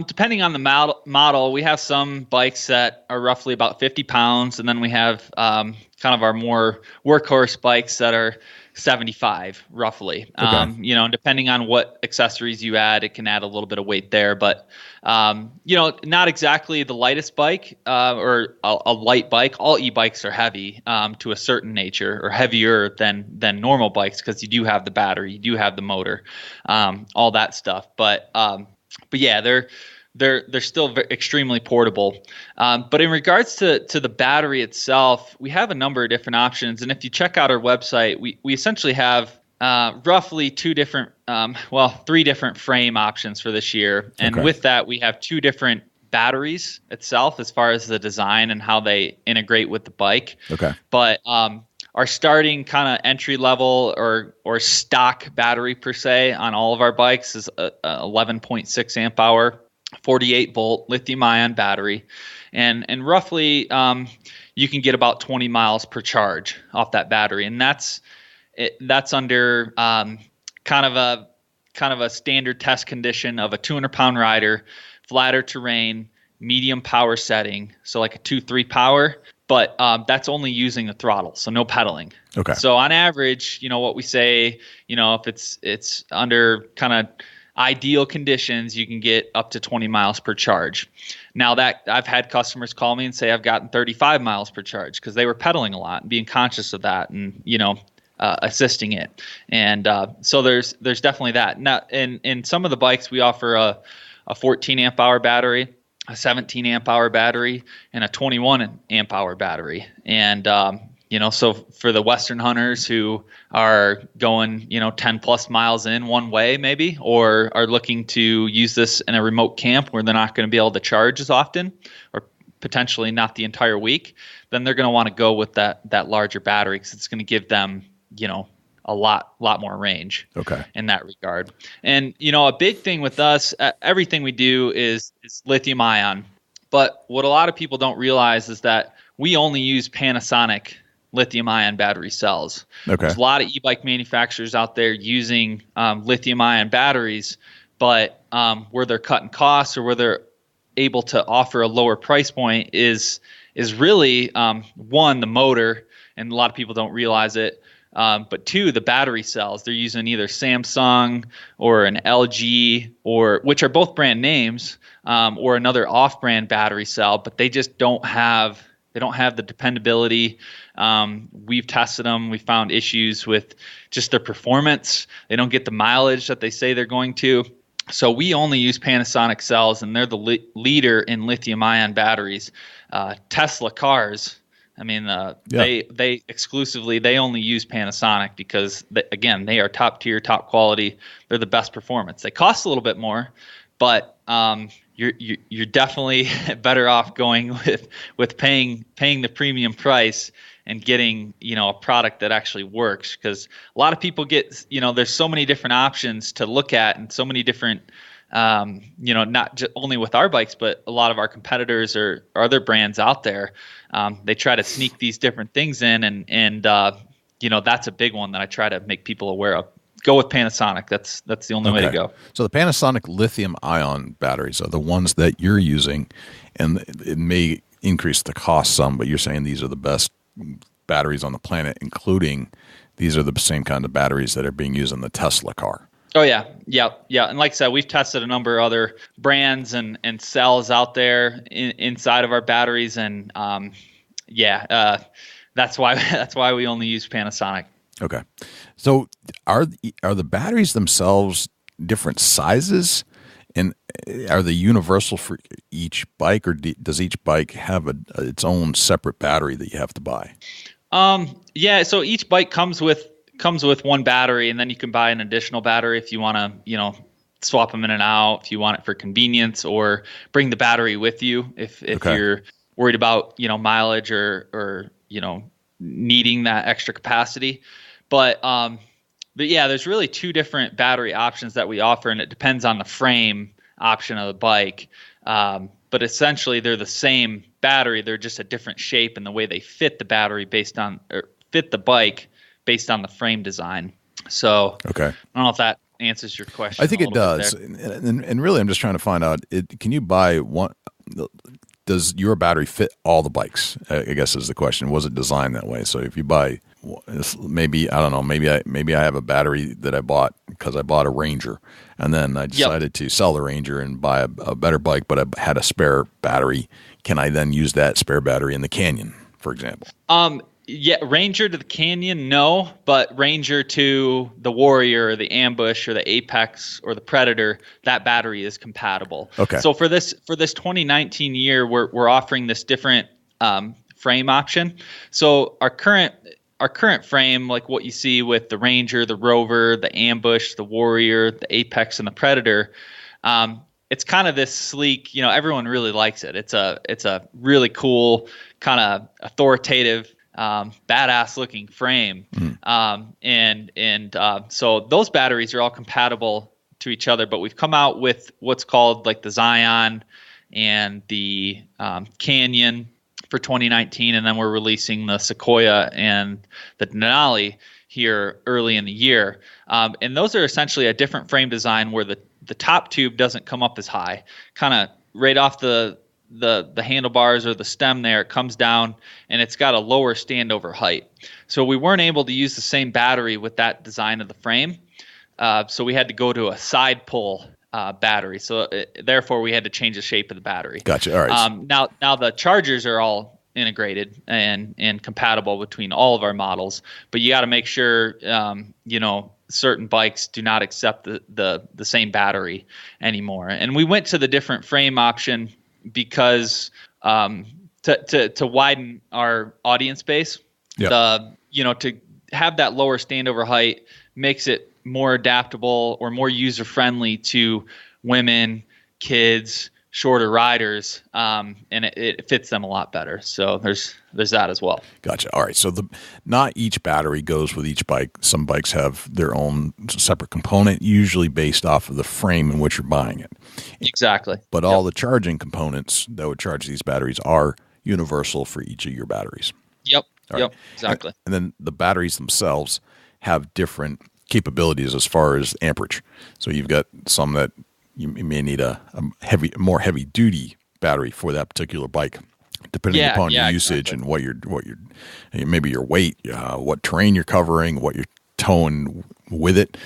depending on the model, we have some bikes that are roughly about 50 pounds, and then we have kind of our more workhorse bikes that are 75 roughly. Okay. Depending on what accessories you add, it can add a little bit of weight there, but not exactly the lightest bike or a light bike. All e-bikes are heavy to a certain nature, or heavier than normal bikes, because you do have the battery, you do have the motor, all that stuff. But yeah, they're still extremely portable. But in regards to the battery itself, we have a number of different options. And if you check out our website, we essentially have roughly three different frame options for this year. And Okay. with that, we have 2 different batteries itself as far as the design and how they integrate with the bike. Okay. But our starting kind of entry level or stock battery per se on all of our bikes is a 11.6 amp hour, 48 volt lithium ion battery. And roughly you can get about 20 miles per charge off that battery. And that's under kind of a standard test condition of a 200-pound rider, flatter terrain, medium power setting. So like a 2-3 power, but that's only using the throttle, so no pedaling. Okay. So on average, what we say, if it's under kind of ideal conditions, you can get up to 20 miles per charge. Now that I've had customers call me and say I've gotten 35 miles per charge because they were pedaling a lot and being conscious of that and, assisting it. And so there's definitely that. Now, in some of the bikes, we offer a 14 amp hour battery, a 17 amp hour battery, and a 21 amp hour battery. And so for the Western hunters who are going, 10 plus miles in one way maybe, or are looking to use this in a remote camp where they're not going to be able to charge as often, or potentially not the entire week, then they're going to want to go with that larger battery because it's going to give them, a lot more range. Okay. In that regard. And, a big thing with us, everything we do is lithium ion. But what a lot of people don't realize is that we only use Panasonic lithium-ion battery cells. Okay. There's a lot of e-bike manufacturers out there using lithium-ion batteries, but where they're cutting costs or where they're able to offer a lower price point is really, one, the motor, and a lot of people don't realize it, but 2, the battery cells. They're using either Samsung or an LG, which are both brand names, or another off-brand battery cell, but they just don't have the dependability. We've tested them. We found issues with just their performance. They don't get the mileage that they say they're going to. So we only use Panasonic cells, and they're the leader in lithium-ion batteries. Tesla cars, they exclusively, they only use Panasonic because, they are top tier, top quality. They're the best performance. They cost a little bit more, but you're definitely better off going with paying the premium price and getting a product that actually works, because a lot of people get there's so many different options to look at and so many different not just only with our bikes, but a lot of our competitors or other brands out there, they try to sneak these different things in, and that's a big one that I try to make people aware of. Go with Panasonic. That's the only way to go. So the Panasonic lithium-ion batteries are the ones that you're using, and it may increase the cost some, but you're saying these are the best batteries on the planet, including these are the same kind of batteries that are being used in the Tesla car. Oh yeah. And like I said, we've tested a number of other brands and cells out there inside of our batteries, and that's why we only use Panasonic. Okay, so are the batteries themselves different sizes, and are they universal for each bike, or does each bike have its own separate battery that you have to buy? So each bike comes with one battery, and then you can buy an additional battery if you want to, swap them in and out, if you want it for convenience, or bring the battery with you if you're worried about, mileage or needing that extra capacity. But yeah, there's really two different battery options that we offer, and it depends on the frame option of the bike. But essentially they're the same battery. They're just a different shape in the way they fit the battery fit the bike based on the frame design. So okay. I don't know if that answers your question. I think it does. And really, I'm just trying to find out, can you buy one? Does your battery fit all the bikes? I guess is the question. Was it designed that way? So if you buy, maybe, I don't know, maybe I have a battery that I bought because I bought a Ranger, and then I decided to sell the Ranger and buy a better bike, but I had a spare battery. Can I then use that spare battery in the Canyon, for example? Yeah, Ranger to the Canyon, no, but Ranger to the Warrior or the Ambush or the Apex or the Predator, that battery is compatible. Okay. So for this 2019 year, we're offering this different frame option. So our current frame, like what you see with the Ranger, the Rover, the Ambush, the Warrior, the Apex, and the Predator, it's kind of this sleek. Everyone really likes it. It's a really cool, kind of authoritative, badass looking frame. So those batteries are all compatible to each other, but we've come out with what's called like the Zion and the Canyon for 2019, and then we're releasing the Sequoia and the Denali here early in the year. And those are essentially a different frame design where the top tube doesn't come up as high, kind of right off the handlebars or the stem there. It comes down and it's got a lower standover height. So we weren't able to use the same battery with that design of the frame. So we had to go to a side pull battery. So therefore we had to change the shape of the battery. Gotcha. All right. Now the chargers are all integrated and compatible between all of our models, but you got to make sure, certain bikes do not accept the same battery anymore. And we went to the different frame option because to widen our audience base. To have that lower standover height makes it more adaptable or more user friendly to women, kids, shorter riders, and it fits them a lot better. So there's that as well. Gotcha. All right. So not each battery goes with each bike. Some bikes have their own separate component, usually based off of the frame in which you're buying it. Exactly. But all the charging components that would charge these batteries are universal for each of your batteries. Yep. All yep. Right. Exactly. And then the batteries themselves have different capabilities as far as amperage. So you've got some that you may need a more heavy duty battery for that particular bike, depending upon your usage and what your maybe your weight, what terrain you're covering, what you're towing with it.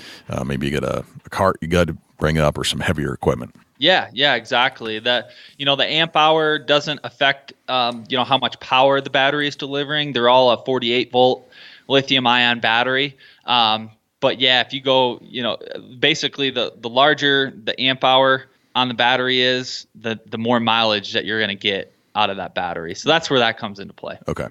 Maybe you got a cart you got to bring up or some heavier equipment. Yeah, exactly. That the amp hour doesn't affect how much power the battery is delivering. They're all a 48 volt lithium ion battery. But yeah, if you go, basically the larger the amp hour on the battery is, the more mileage that you're going to get out of that battery. So that's where that comes into play. Okay.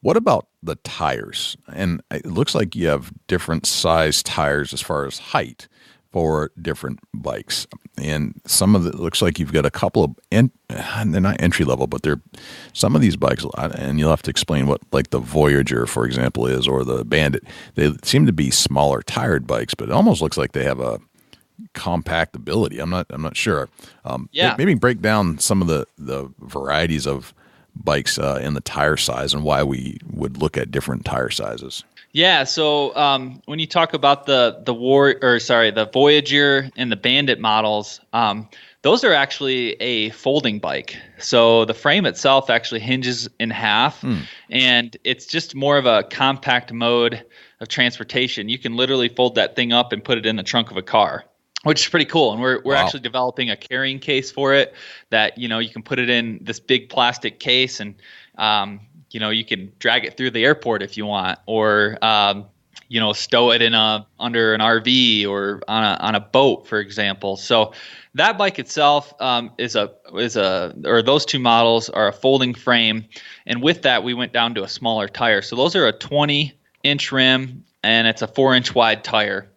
What about the tires? And it looks like you have different size tires as far as height for different bikes. And some of it looks like you've got a couple of, they're not entry level, but they're some of these bikes, and you'll have to explain what like the Voyager, for example, is, or the Bandit. They seem to be smaller tired bikes, but it almost looks like they have a compact ability. I'm not sure. Maybe break down some of the varieties of bikes in the tire size and why we would look at different tire sizes. Yeah, so when you talk about the Voyager and the Bandit models, Those are actually a folding bike. So the frame itself actually hinges in half, and it's just more of a compact mode of transportation. You can literally fold that thing up and put it in the trunk of a car, which is pretty cool. And we're actually developing a carrying case for it that, you can put it in this big plastic case, and you can drag it through the airport if you want, or stow it under an RV or on a boat, for example. So that bike itself or those two models are a folding frame, and with that we went down to a smaller tire. So those are a 20-inch rim and it's a 4-inch wide tire.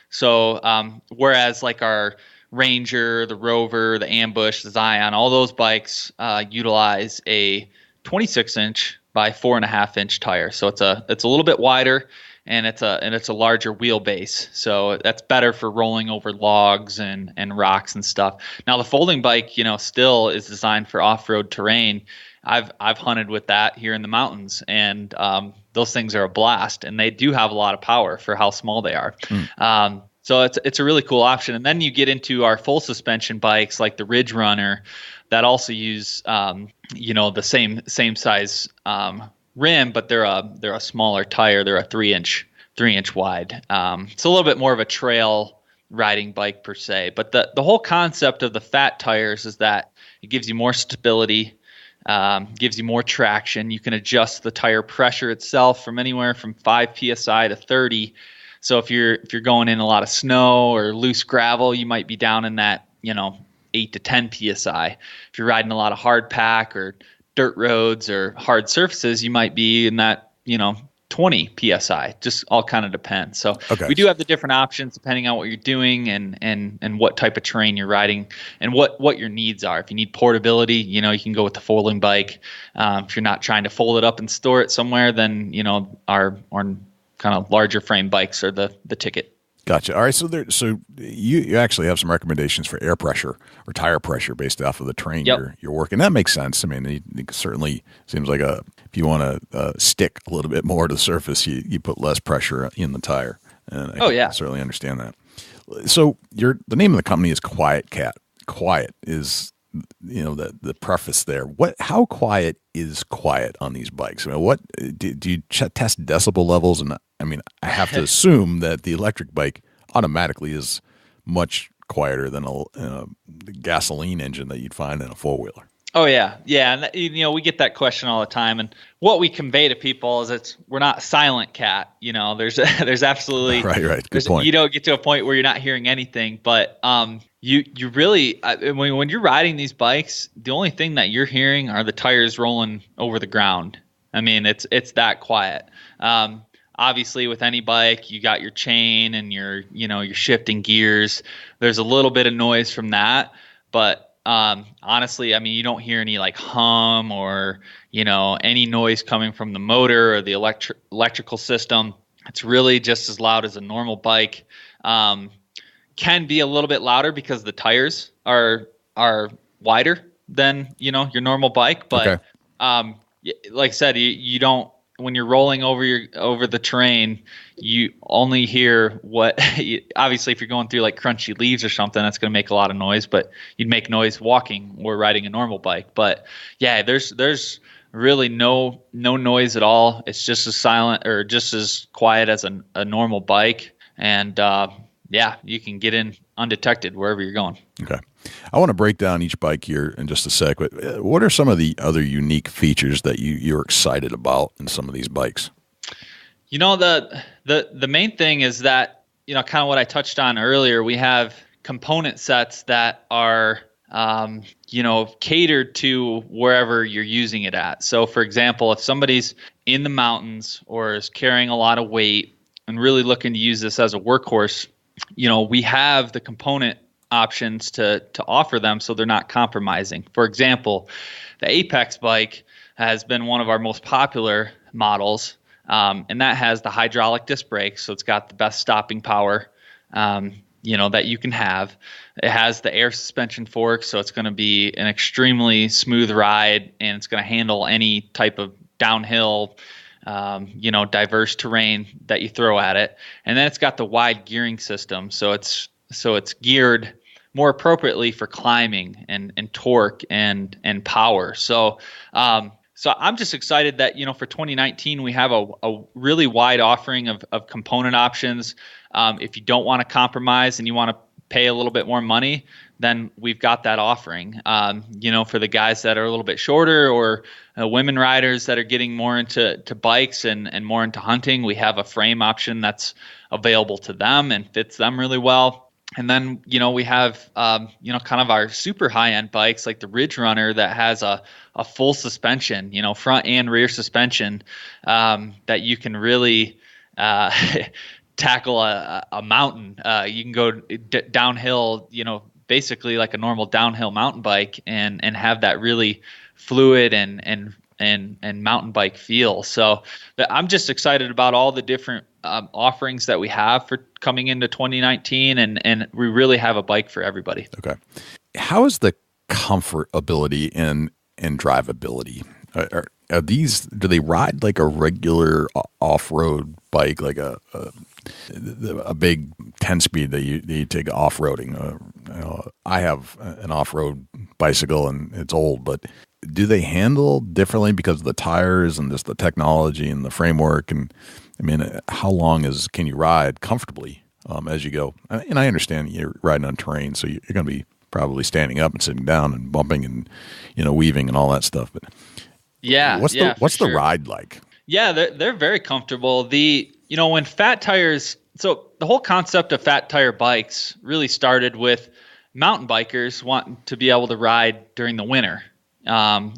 So whereas like our Ranger, the Rover, the Ambush, the Zion, all those bikes utilize a 26-inch by 4.5-inch tire. So it's a little bit wider, and it's a larger wheelbase. So that's better for rolling over logs and rocks and stuff. Now the folding bike, still is designed for off-road terrain. I've hunted with that here in the mountains, and those things are a blast, and they do have a lot of power for how small they are. So it's a really cool option. And then you get into our full suspension bikes like the Ridge Runner that also use the same size rim, but they're a smaller tire. They're a 3-inch wide. It's a little bit more of a trail riding bike per se. But the whole concept of the fat tires is that it gives you more stability, gives you more traction. You can adjust the tire pressure itself from anywhere from 5 psi to 30. So if you're going in a lot of snow or loose gravel, you might be down in that 8 to 10 psi. If you're riding a lot of hard pack or dirt roads or hard surfaces, you might be in that 20 psi. Just all kind of depends. So we do have the different options depending on what you're doing and what type of terrain you're riding and what your needs are. If you need portability, you can go with the folding bike. If you're not trying to fold it up and store it somewhere, then our kind of larger frame bikes are the ticket. Gotcha. All right. So you actually have some recommendations for air pressure or tire pressure based off of the terrain you're working. That makes sense. I mean, it certainly seems like if you want to stick a little bit more to the surface, you put less pressure in the tire. And I can certainly understand that. So the name of the company is QuietKat. Quiet is the preface there. How quiet is quiet on these bikes? I mean, what do you test decibel levels? And I mean, I have to assume that the electric bike automatically is much quieter than a gasoline engine that you'd find in a four-wheeler. Oh yeah. And we get that question all the time, and what we convey to people is we're not silent cat. There's absolutely right. Good point. You don't get to a point where you're not hearing anything, but you really when you're riding these bikes, the only thing that you're hearing are the tires rolling over the ground. I mean, it's that quiet. Obviously, with any bike, you got your chain and your shifting gears. There's a little bit of noise from that, but honestly, I mean, you don't hear any like hum or any noise coming from the motor or the electrical system. It's really just as loud as a normal bike. Can be a little bit louder because the tires are wider than your normal bike, but like I said, you don't. When you're rolling over the terrain, you only hear what. Obviously, if you're going through like crunchy leaves or something, that's going to make a lot of noise. But you'd make noise walking or riding a normal bike. But yeah, there's really no noise at all. It's just as silent or just as quiet as a normal bike. And you can get in undetected wherever you're going. Okay. I want to break down each bike here in just a sec, but what are some of the other unique features that you're excited about in some of these bikes? The main thing is that, kind of what I touched on earlier, we have component sets that are, catered to wherever you're using it at. So for example, if somebody's in the mountains or is carrying a lot of weight and really looking to use this as a workhorse, we have the component options to offer them so they're not compromising. For example, the Apex bike has been one of our most popular models, and that has the hydraulic disc brakes, so it's got the best stopping power that you can have. It has the air suspension fork, so it's going to be an extremely smooth ride, and it's going to handle any type of downhill diverse terrain that you throw at it. And then it's got the wide gearing system, so it's geared more appropriately for climbing and torque and power. So I'm just excited that, for 2019, we have a really wide offering of component options. If you don't want to compromise and you want to pay a little bit more money, then we've got that offering. For the guys that are a little bit shorter, or women riders that are getting more into bikes and more into hunting, we have a frame option that's available to them and fits them really well. And then, we have, kind of our super high-end bikes like the Ridge Runner that has a full suspension, front and rear suspension, that you can really tackle a mountain. You can go downhill, basically like a normal downhill mountain bike, and have that really fluid and mountain bike feel. So I'm just excited about all the different offerings that we have for coming into 2019, and we really have a bike for everybody. Okay. How is the comfortability and drivability? Are these, do they ride like a regular off-road bike, like a big 10-speed that you take off-roading? I have an off-road bicycle and it's old, but do they handle differently because of the tires and just the technology and the framework? And I mean, how long can you ride comfortably as you go? And I understand you're riding on terrain, so you're going to be probably standing up and sitting down and bumping and weaving and all that stuff. But what's the ride like? Yeah, they're very comfortable. When fat tires, so the whole concept of fat tire bikes really started with mountain bikers wanting to be able to ride during the winter,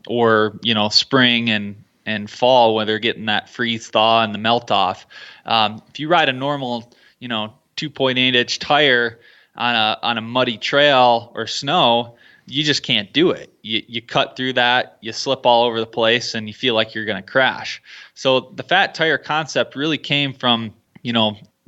or spring and fall when they're getting that freeze thaw and the melt off. If you ride a normal 2.8-inch tire on a muddy trail or snow, you just can't do it. You cut through that, you slip all over the place, and you feel like you're going to crash. So the fat tire concept really came from,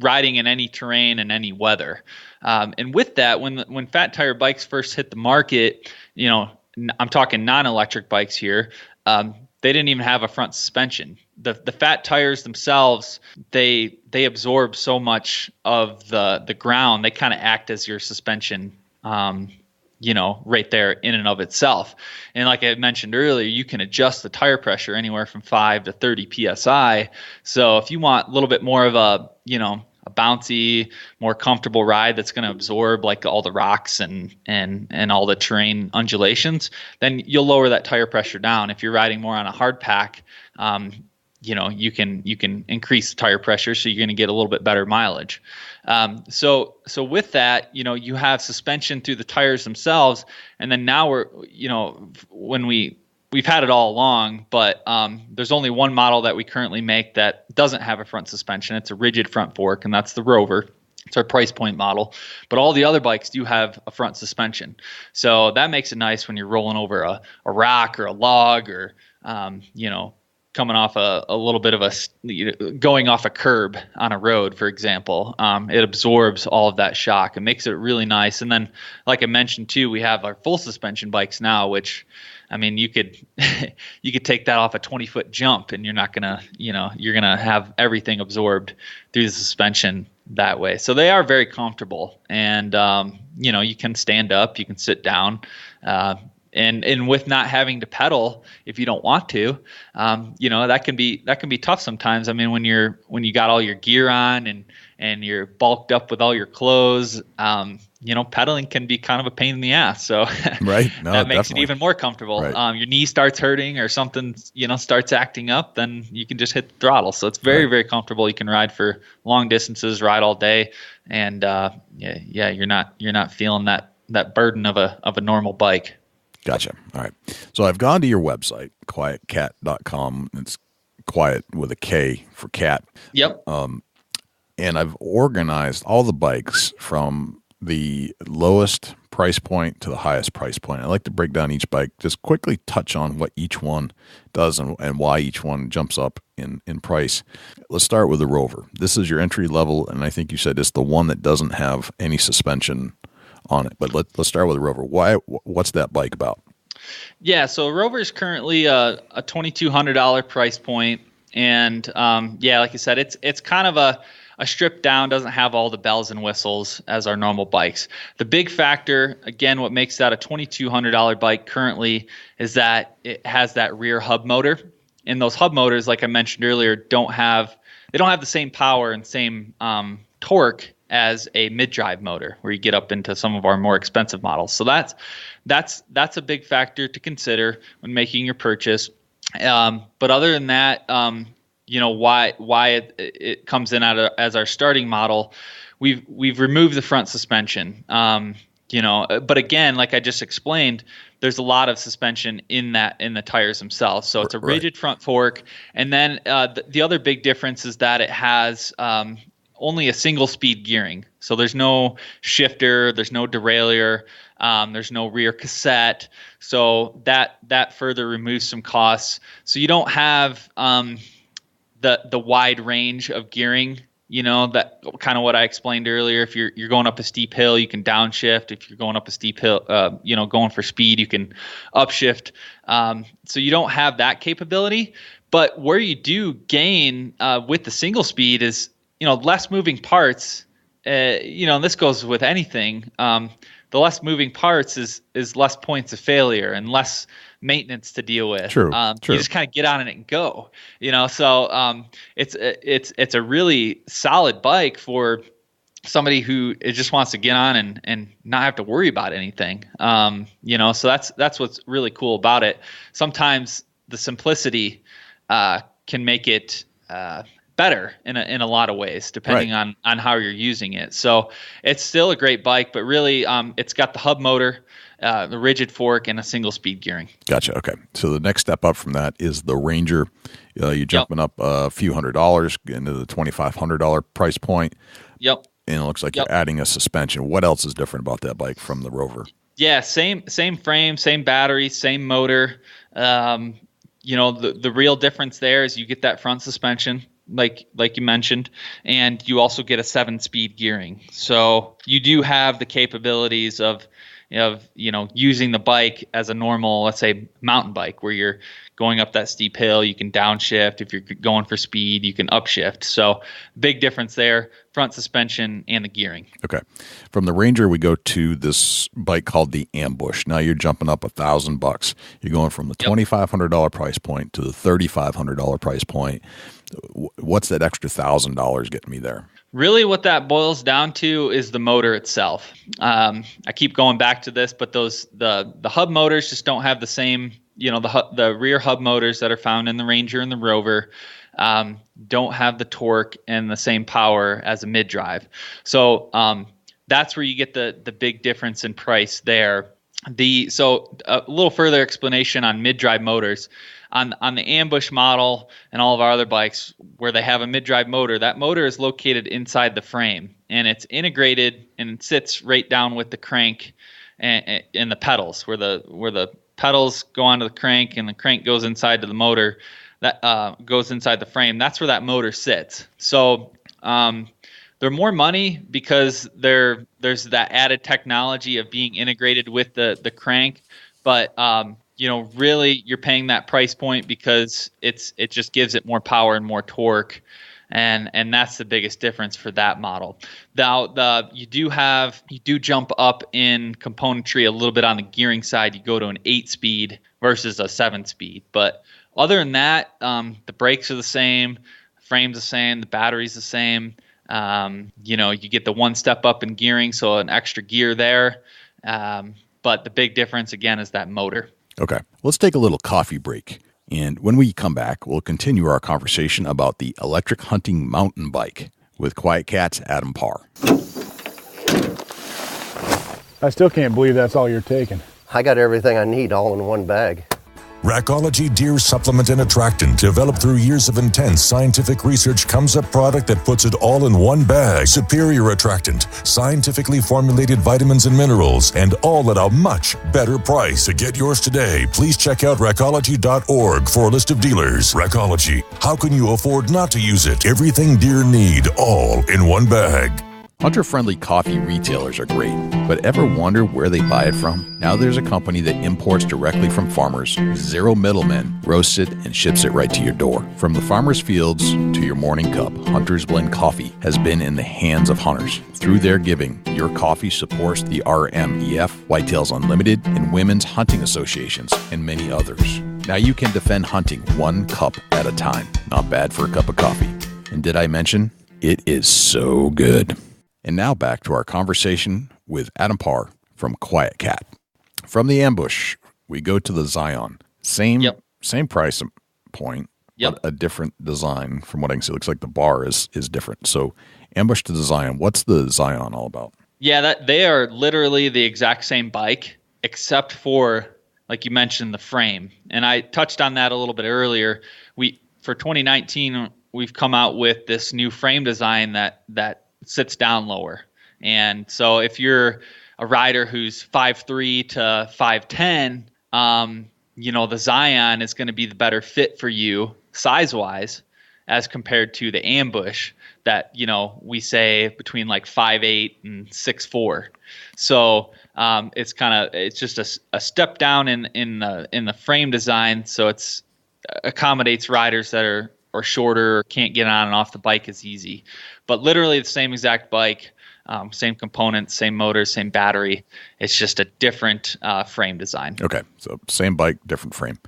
riding in any terrain and any weather. And with that, when fat tire bikes first hit the market, I'm talking non-electric bikes here, they didn't even have a front suspension. The fat tires themselves, they absorb so much of the ground. They kind of act as your suspension, right there in and of itself. And like I mentioned earlier, you can adjust the tire pressure anywhere from 5 to 30 PSI. So if you want a little bit more of a bouncy, more comfortable ride that's going to absorb like all the rocks and all the terrain undulations, then you'll lower that tire pressure down. If you're riding more on a hard pack, you can increase the tire pressure, so you're going to get a little bit better mileage. So with that, you have suspension through the tires themselves, and then now we've had it all along, but there's only one model that we currently make that doesn't have a front suspension. It's a rigid front fork, and that's the Rover. It's our price point model, but all the other bikes do have a front suspension. So that makes it nice when you're rolling over a rock or a log, or coming off a little bit of going off a curb on a road, for example. It absorbs all of that shock and makes it really nice. And then, like I mentioned too, we have our full suspension bikes now, which, I mean, you could take that off a 20-foot jump, and you're not gonna, you're gonna have everything absorbed through the suspension that way. So they are very comfortable, and you can stand up, you can sit down. And with not having to pedal if you don't want to, that can be tough sometimes. I mean, when you got all your gear on and you're bulked up with all your clothes, pedaling can be kind of a pain in the ass. So right. No, that makes definitely. it even more comfortable. Right. Your knee starts hurting or something, starts acting up, then you can just hit the throttle. So it's very, very comfortable. You can ride for long distances, ride all day, and you're not feeling that burden of a normal bike. Gotcha. All right. So I've gone to your website, QuietKat.com. It's quiet with a K for cat. Yep. And I've organized all the bikes from the lowest price point to the highest price point. I like to break down each bike, just quickly touch on what each one does and why each one jumps up in price. Let's start with the Rover. This is your entry level, and I think you said it's the one that doesn't have any suspension on it. But let's start with the Rover. What's that bike about? Yeah, so Rover is currently a $2,200 price point, and like I said, it's kind of a a stripped down, doesn't have all the bells and whistles as our normal bikes. The big factor, again, what makes that a $2,200 bike currently is that it has that rear hub motor. And those hub motors, like I mentioned earlier, don't have the same power and same torque as a mid-drive motor, where you get up into some of our more expensive models. So that's a big factor to consider when making your purchase. But other than that, why it comes in as our starting model, we've removed the front suspension. But again, like I just explained, there's a lot of suspension in the tires themselves. So it's a rigid front fork. And then the other big difference is that it has only a single speed gearing. So there's no shifter, there's no derailleur, there's no rear cassette. So that further removes some costs. So you don't have the wide range of gearing. That kind of what I explained earlier. If you're going up a steep hill, you can downshift. If you're going up a steep hill, going for speed, you can upshift. So you don't have that capability. But where you do gain with the single speed is, less moving parts. And this goes with anything. The less moving parts is less points of failure and less maintenance to deal with. True. You just kind of get on it and go. So it's a really solid bike for somebody who just wants to get on and not have to worry about anything. So that's what's really cool about it. Sometimes the simplicity can make it better in a lot of ways, depending on how you're using it. So it's still a great bike, but really it's got the hub motor, the rigid fork, and a single speed gearing. Gotcha. Okay. So the next step up from that is the Ranger. You're jumping up a few $100s into the $2,500 price point. Yep. And it looks like you're adding a suspension. What else is different about that bike from the Rover? Yeah, same frame, same battery, same motor. The real difference there is you get that front suspension, like you mentioned, and you also get a 7-speed gearing. So you do have the capabilities of using the bike as a normal, let's say, mountain bike, where you're going up that steep hill. You can downshift. If you're going for speed, you can upshift. So big difference there, front suspension and the gearing. Okay. From the Ranger, we go to this bike called the Ambush. Now you're jumping up $1,000. You're going from the $2,500 price point to the $3,500 price point. What's that extra $1,000 getting me there? Really what that boils down to is the motor itself. I keep going back to this, but the hub motors just don't have the same, the rear hub motors that are found in the Ranger and the Rover don't have the torque and the same power as a mid-drive. So that's where you get the big difference in price there. So a little further explanation on mid-drive motors. On the Ambush model and all of our other bikes where they have a mid-drive motor, that motor is located inside the frame, and it's integrated and it sits right down with the crank and the pedals, where the pedals go onto the crank and the crank goes inside to the motor that goes inside the frame. That's where that motor sits. So they're more money because there's that added technology of being integrated with the crank, but really you're paying that price point because it just gives it more power and more torque, and that's the biggest difference for that model. Now you do jump up in componentry a little bit on the gearing side. You go to an 8-speed versus a 7-speed, but other than that, the brakes are the same, the frame's the same, the battery's the same. You get the one step up in gearing, so an extra gear there. But the big difference again is that motor. Okay, let's take a little coffee break. And when we come back, we'll continue our conversation about the electric hunting mountain bike with QuietKat's Adam Parr. I still can't believe that's all you're taking. I got everything I need all in one bag. Rackology Deer Supplement and Attractant, developed through years of intense scientific research, comes a product that puts it all in one bag. Superior attractant, scientifically formulated vitamins and minerals, and all at a much better price. To get yours today, please check out rackology.org for a list of dealers. Rackology, how can you afford not to use it? Everything deer need, all in one bag. Hunter-friendly coffee retailers are great, but ever wonder where they buy it from? Now there's a company that imports directly from farmers, zero middlemen, roasts it, and ships it right to your door. From the farmer's fields to your morning cup, Hunter's Blend Coffee has been in the hands of hunters. Through their giving, your coffee supports the RMEF, Whitetails Unlimited, and Women's Hunting Associations, and many others. Now you can defend hunting one cup at a time. Not bad for a cup of coffee. And did I mention, it is so good. And now back to our conversation with Adam Parr from QuietKat. From the ambush, we go to the Zion. Same price point, but a different design from what I can see. It looks like the bar is different. So ambush to the Zion. What's the Zion all about? Yeah, they are literally the exact same bike, except for, like you mentioned, the frame. And I touched on that a little bit earlier. For 2019, we've come out with this new frame design that sits down lower. And so if you're a rider who's 5'3" to 5'10", the Zion is going to be the better fit for you size-wise as compared to the ambush that, we say between like 5'8" and 6'4". So it's just a step down in the frame design. So it's accommodates riders that are shorter or can't get on and off the bike as easy. But literally the same exact bike, same components, same motor, same battery. It's just a different frame design. Okay, so same bike, different frame.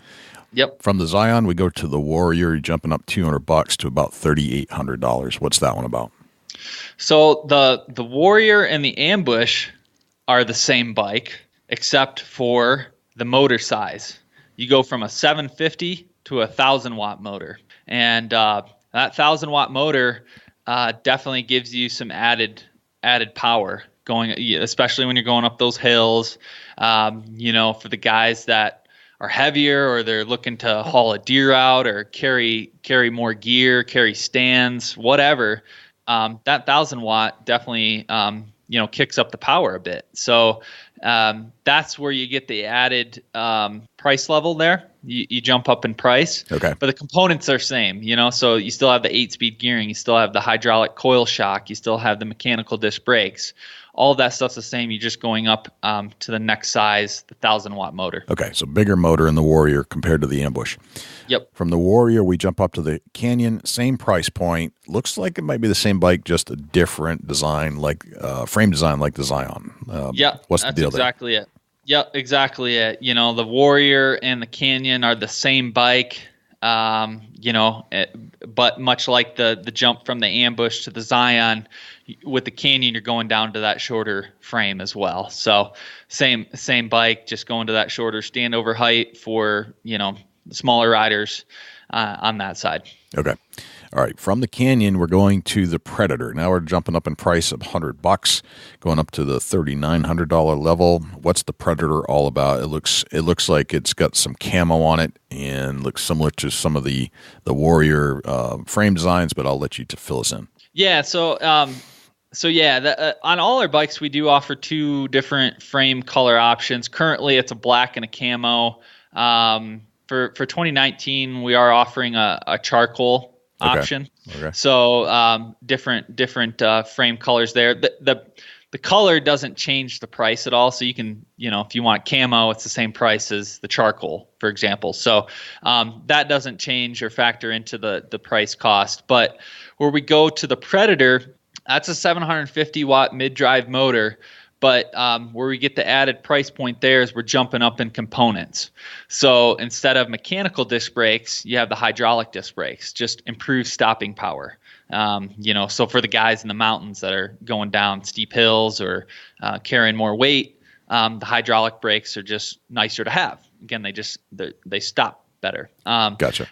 Yep. From the Zion, we go to the Warrior. You're jumping up $200 to about $3,800. What's that one about? So the Warrior and the Ambush are the same bike, except for the motor size. You go from a 750 to a 1,000-watt motor. And that 1,000-watt motor definitely gives you some added power going, especially when you're going up those hills. For the guys that are heavier or they're looking to haul a deer out or carry more gear, carry stands, whatever. That 1,000-watt definitely kicks up the power a bit. So that's where you get the added price level there. You jump up in price. Okay. But the components are same, so you still have the 8-speed gearing, you still have the hydraulic coil shock, you still have the mechanical disc brakes. All of that stuff's the same. You're just going up to the next size, the 1,000-watt motor. Okay, so bigger motor in the Warrior compared to the Ambush. Yep. From the Warrior, we jump up to the Canyon, same price point. Looks like it might be the same bike, just a different design, like frame design, like the Zion. What's the deal there? That's exactly it. Yep, exactly it. The Warrior and the Canyon are the same bike, but much like the jump from the Ambush to the Zion, with the Canyon, you're going down to that shorter frame as well. So same bike, just going to that shorter standover height for, smaller riders on that side. Okay. All right. From the Canyon, we're going to the Predator. Now we're jumping up in price of $100, going up to the $3,900 level. What's the Predator all about? It looks like it's got some camo on it and looks similar to some of the Warrior frame designs, but I'll let you to fill us in. Yeah. So on all our bikes, we do offer two different frame color options. Currently, it's a black and a camo. For 2019, we are offering a charcoal option. Okay. So different frame colors there. The color doesn't change the price at all. So you can, if you want camo, it's the same price as the charcoal, for example. So that doesn't change or factor into the price cost. But where we go to the Predator, that's a 750-watt mid-drive motor. But where we get the added price point there is we're jumping up in components. So instead of mechanical disc brakes, you have the hydraulic disc brakes, just improved stopping power. So for the guys in the mountains that are going down steep hills or carrying more weight, the hydraulic brakes are just nicer to have. Again, they stop better. Gotcha.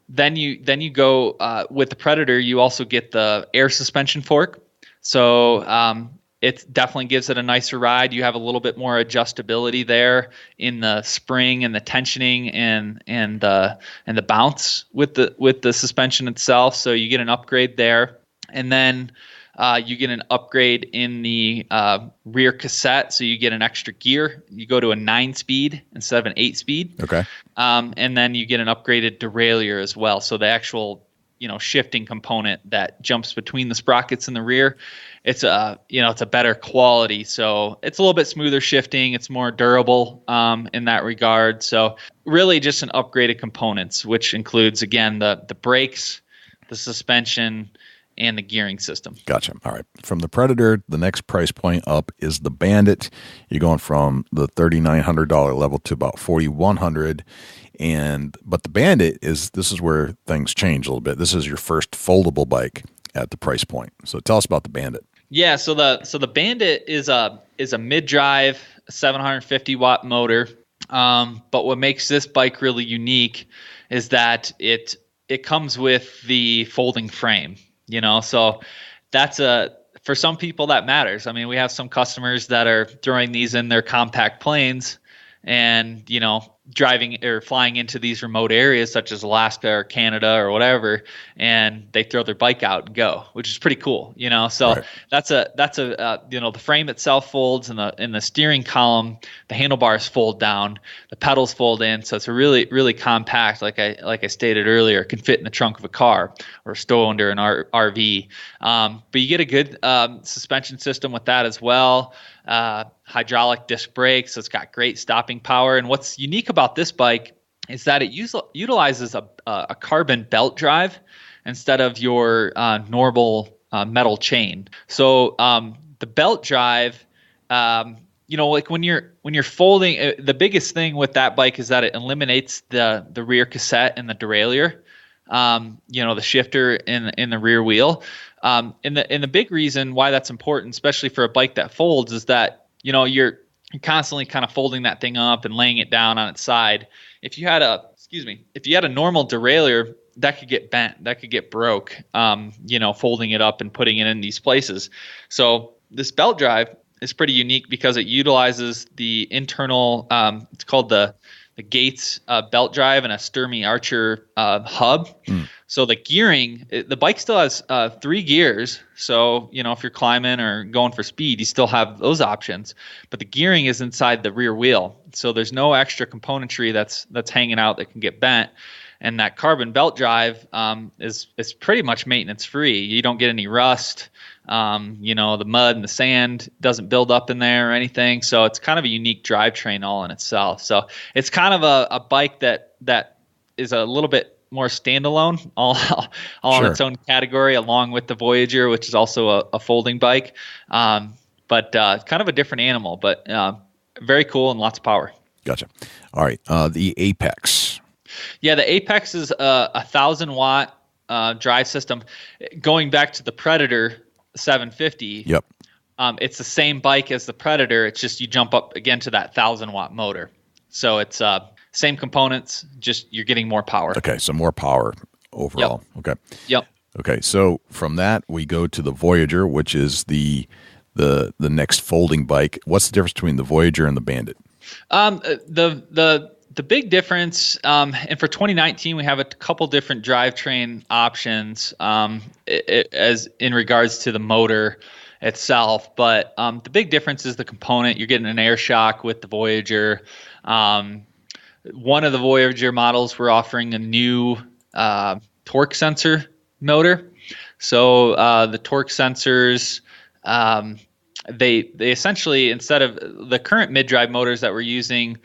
Then you go with the Predator. You also get the air suspension fork. So it definitely gives it a nicer ride. You have a little bit more adjustability there in the spring and the tensioning and the bounce with the suspension itself. So you get an upgrade there, and then you get an upgrade in the rear cassette. So you get an extra gear. You go to a 9-speed instead of an 8-speed. Okay. And then you get an upgraded derailleur as well. So the actual shifting component that jumps between the sprockets in the rear. It's it's a better quality, so it's a little bit smoother shifting. It's more durable in that regard. So really just an upgraded components, which includes, again, the brakes, the suspension, and the gearing system. Gotcha. All right. From the Predator, the next price point up is the Bandit. You're going from the $3,900 level to about $4,100. But the Bandit this is where things change a little bit. This is your first foldable bike at the price point. So tell us about the Bandit. Yeah, so the Bandit is a mid-drive 750 watt motor. But what makes this bike really unique is that it comes with the folding frame. So that's for some people that matters. I mean, we have some customers that are throwing these in their compact planes and, driving or flying into these remote areas such as Alaska or Canada or whatever, and they throw their bike out and go, which is pretty cool, So right. that's the frame itself folds, and the steering column, the handlebars fold down, the pedals fold in, so it's a really, really compact, like I stated earlier, can fit in the trunk of a car or stow under an RV. But you get a good suspension system with that as well. Hydraulic disc brakes, so it's got great stopping power. And what's unique about this bike is that it utilizes a carbon belt drive instead of your normal metal chain. So the belt drive, like when you're folding, the biggest thing with that bike is that it eliminates the rear cassette and the derailleur. The shifter in the rear wheel. And the big reason why that's important, especially for a bike that folds, is that you're constantly kind of folding that thing up and laying it down on its side. If you had a normal derailleur, that could get bent, that could get broke. Folding it up and putting it in these places. So this belt drive is pretty unique because it utilizes the internal. It's called the Gates belt drive and a Sturmey Archer hub. So the gearing, the bike still has 3 gears. So, if you're climbing or going for speed, you still have those options. But the gearing is inside the rear wheel. So there's no extra componentry that's hanging out that can get bent. And that carbon belt drive is pretty much maintenance free. You don't get any rust. The mud and the sand doesn't build up in there or anything. So it's kind of a unique drivetrain all in itself. So it's kind of a bike that is a little bit more standalone, all Sure. in its own category, along with the Voyager, which is also a folding bike. But kind of a different animal, but very cool and lots of power. Gotcha. All right. The Apex. Yeah, the Apex is a 1,000 watt drive system. Going back to the Predator 750. Yep. It's the same bike as the Predator. It's just you jump up again to that 1,000 watt motor. So it's same components, just you're getting more power. Okay, so more power overall. Yep. Okay. Yep. Okay, so from that we go to the Voyager, which is the next folding bike. What's the difference between the Voyager and the Bandit? The big difference, and for 2019, we have a couple different drivetrain options as in regards to the motor itself. But the big difference is the component. You're getting an air shock with the Voyager. One of the Voyager models, we're offering a new torque sensor motor. So the torque sensors, they essentially, instead of the current mid-drive motors that we're using,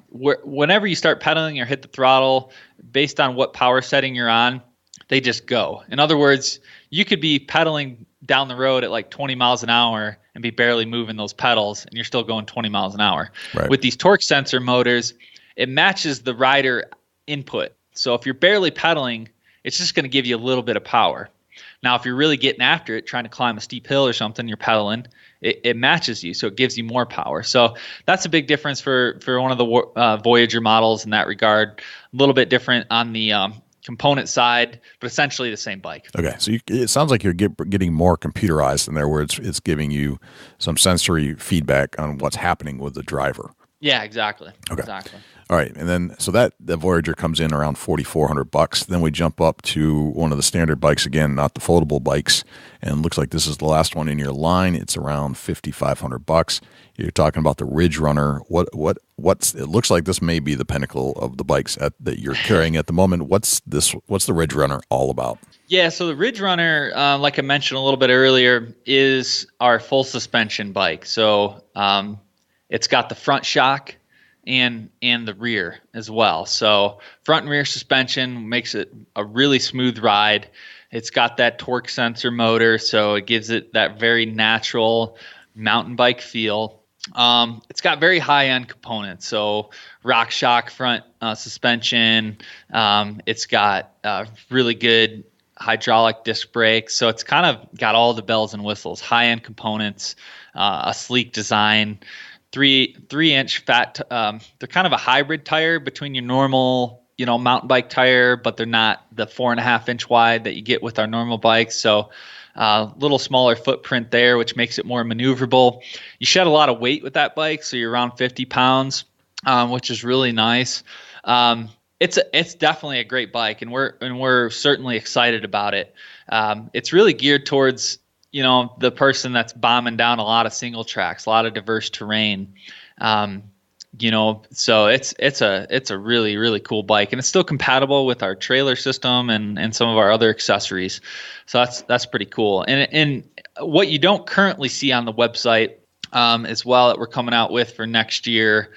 whenever you start pedaling or hit the throttle, based on what power setting you're on, they just go. In other words, you could be pedaling down the road at like 20 miles an hour and be barely moving those pedals, and you're still going 20 miles an hour. Right. With these torque sensor motors, it matches the rider input. So if you're barely pedaling, it's just going to give you a little bit of power. Now, if you're really getting after it, trying to climb a steep hill or something, you're pedaling, it matches you, so it gives you more power. So that's a big difference for one of the Voyager models in that regard. A little bit different on the component side, but essentially the same bike. Okay, so it sounds like you're getting more computerized in there, where it's giving you some sensory feedback on what's happening with the driver. Yeah, exactly. Okay. Exactly. All right, and then so that the Voyager comes in around $4,400. Then we jump up to one of the standard bikes again, not the foldable bikes, and it looks like this is the last one in your line. It's around $5,500. You're talking about the Ridge Runner. What's it looks like this may be the pinnacle of the bikes that you're carrying at the moment. What's the Ridge Runner all about? Yeah, so the Ridge Runner, like I mentioned a little bit earlier, is our full suspension bike. So it's got the front shock and the rear as well. So front and rear suspension makes it a really smooth ride. It's got that torque sensor motor, so it gives it that very natural mountain bike feel. It's got very high-end components, so rock shock front suspension. It's got really good hydraulic disc brakes, so it's kind of got all the bells and whistles, high-end components, a sleek design. 3-inch fat. They're kind of a hybrid tire between your normal, mountain bike tire, but they're not the 4.5-inch wide that you get with our normal bikes. So little smaller footprint there, which makes it more maneuverable. You shed a lot of weight with that bike, so you're around 50 pounds, which is really nice. It's definitely a great bike, and we're certainly excited about it. It's really geared towards the person that's bombing down a lot of single tracks, a lot of diverse terrain. So it's a really, really cool bike, and it's still compatible with our trailer system and some of our other accessories. So that's pretty cool. And what you don't currently see on the website as well that we're coming out with for next year,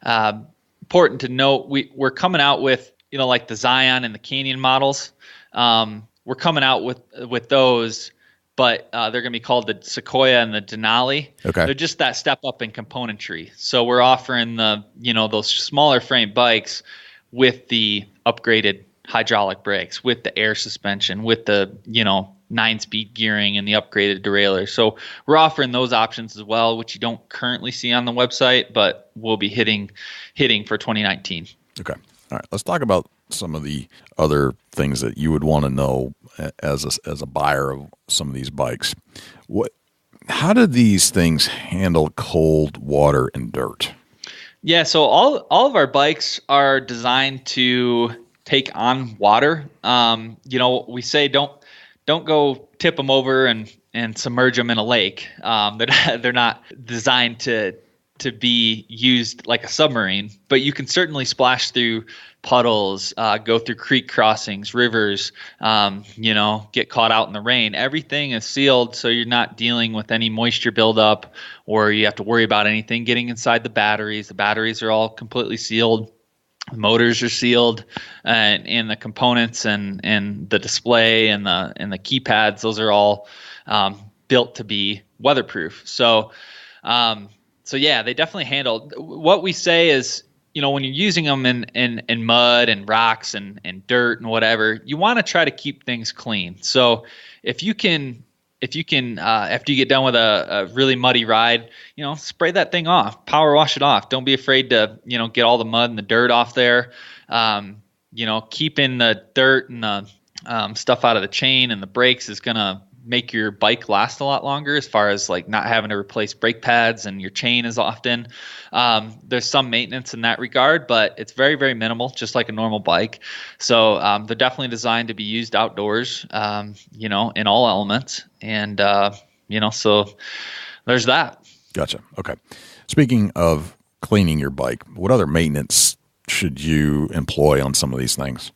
important to note, we're coming out with, like the Zion and the Canyon models. We're coming out with those, but they're going to be called the Sequoia and the Denali. Okay. They're just that step up in componentry. So we're offering those smaller frame bikes with the upgraded hydraulic brakes, with the air suspension, with the 9-speed gearing and the upgraded derailleur. So we're offering those options as well, which you don't currently see on the website, but we'll be hitting for 2019. Okay. All right. Let's talk about some of the other things that you would want to know as a buyer of some of these bikes. How do these things handle cold water and dirt? Yeah, so all of our bikes are designed to take on water. We say don't go tip them over and submerge them in a lake. They're not designed to be used like a submarine, but you can certainly splash through puddles, go through creek crossings, rivers, get caught out in the rain. Everything is sealed, so you're not dealing with any moisture buildup, or you have to worry about anything getting inside the batteries. The batteries are all completely sealed. The motors are sealed, and the components and the display and the keypads, those are all built to be weatherproof. So yeah, they definitely handle. What we say is, when you're using them in mud and rocks and dirt and whatever, you want to try to keep things clean. So if you can, after you get done with a really muddy ride, spray that thing off, power wash it off. Don't be afraid to, get all the mud and the dirt off there. Keeping the dirt and the stuff out of the chain and the brakes is going to make your bike last a lot longer, as far as like not having to replace brake pads and your chain as often. There's some maintenance in that regard, but it's very, very minimal, just like a normal bike. So they're definitely designed to be used outdoors, in all elements. And, so there's that. Gotcha. Okay. Speaking of cleaning your bike, what other maintenance should you employ on some of these things?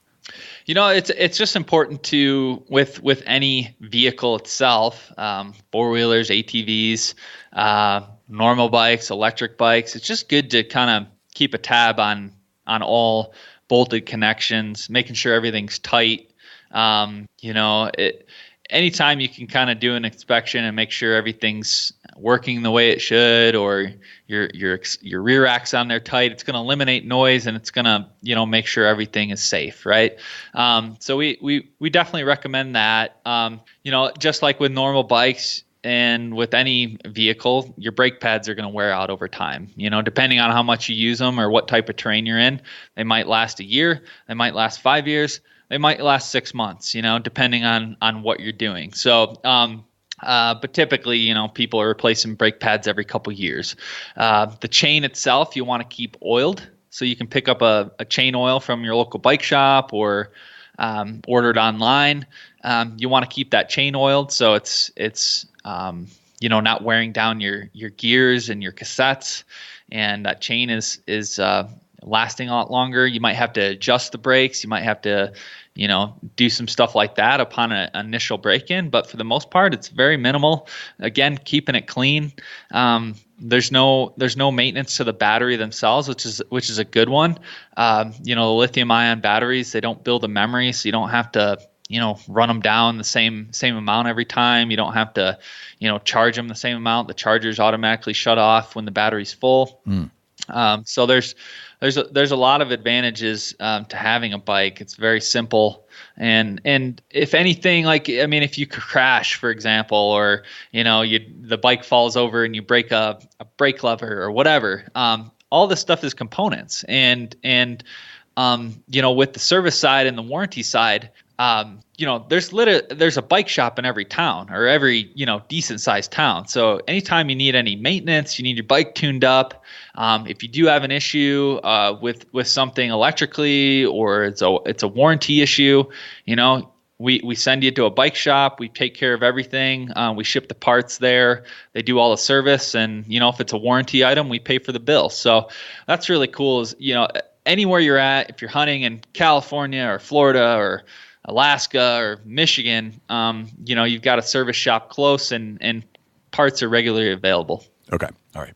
It's just important to, with any vehicle itself, four-wheelers, ATVs, normal bikes, electric bikes. It's just good to kind of keep a tab on all bolted connections, making sure everything's tight. Anytime you can kind of do an inspection and make sure everything's working the way it should, or your rear axle on there tight, it's going to eliminate noise, and it's going to make sure everything is safe, right? So we definitely recommend that. Just like with normal bikes and with any vehicle, your brake pads are going to wear out over time. Depending on how much you use them or what type of terrain you're in, they might last a year, they might last 5 years, they might last 6 months. Depending on what you're doing. So But typically, people are replacing brake pads every couple years. The chain itself, you want to keep oiled. So you can pick up a chain oil from your local bike shop or order it online. You want to keep that chain oiled so it's not wearing down your gears and your cassettes, and that chain is lasting a lot longer. You might have to adjust the brakes. You might have to do some stuff like that upon an initial break-in, but for the most part, it's very minimal. Again, keeping it clean. There's no maintenance to the battery themselves, which is a good one. The lithium-ion batteries, they don't build a memory, so you don't have to run them down the same amount every time. You don't have to charge them the same amount. The chargers automatically shut off when the battery's full. So there's a lot of advantages to having a bike. It's very simple, and if anything, if you crash, for example, or the bike falls over and you break a brake lever or whatever, all this stuff is components, and with the service side and the warranty side, there's a bike shop in every town or every decent sized town. So anytime you need any maintenance, you need your bike tuned up. If you do have an issue with something electrically, or it's a warranty issue, we send you to a bike shop. We take care of everything. We ship the parts there. They do all the service, and if it's a warranty item, we pay for the bill. So that's really cool. Is anywhere you're at, if you're hunting in California or Florida or Alaska or Michigan, you've got a service shop close, and parts are regularly available. Okay. All right.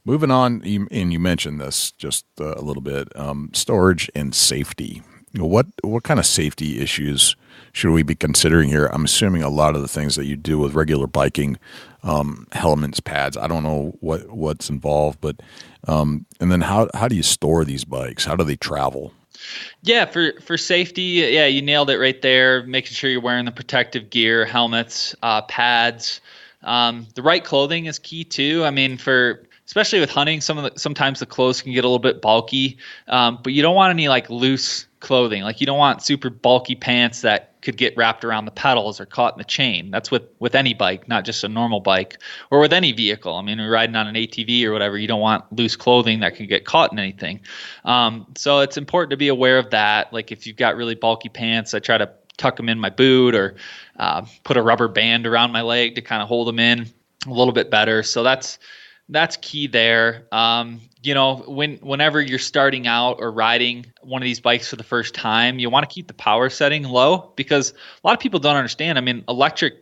Moving on, you mentioned this just a little bit, storage and safety. What kind of safety issues should we be considering here? I'm assuming a lot of the things that you do with regular biking, helmets, pads, I don't know what's involved, but and then how do you store these bikes? How do they travel? Yeah, for safety, you nailed it right there. Making sure you're wearing the protective gear, helmets, pads. The right clothing is key too. Especially with hunting, sometimes the clothes can get a little bit bulky, but you don't want any loose clothing. You don't want super bulky pants that could get wrapped around the pedals or caught in the chain. That's with any bike, not just a normal bike, or with any vehicle. You're riding on an ATV or whatever, you don't want loose clothing that can get caught in anything. So it's important to be aware of that. If you've got really bulky pants, I try to tuck them in my boot or put a rubber band around my leg to kind of hold them in a little bit better. So that's key there. Whenever you're starting out or riding one of these bikes for the first time, you want to keep the power setting low, because a lot of people don't understand. Electric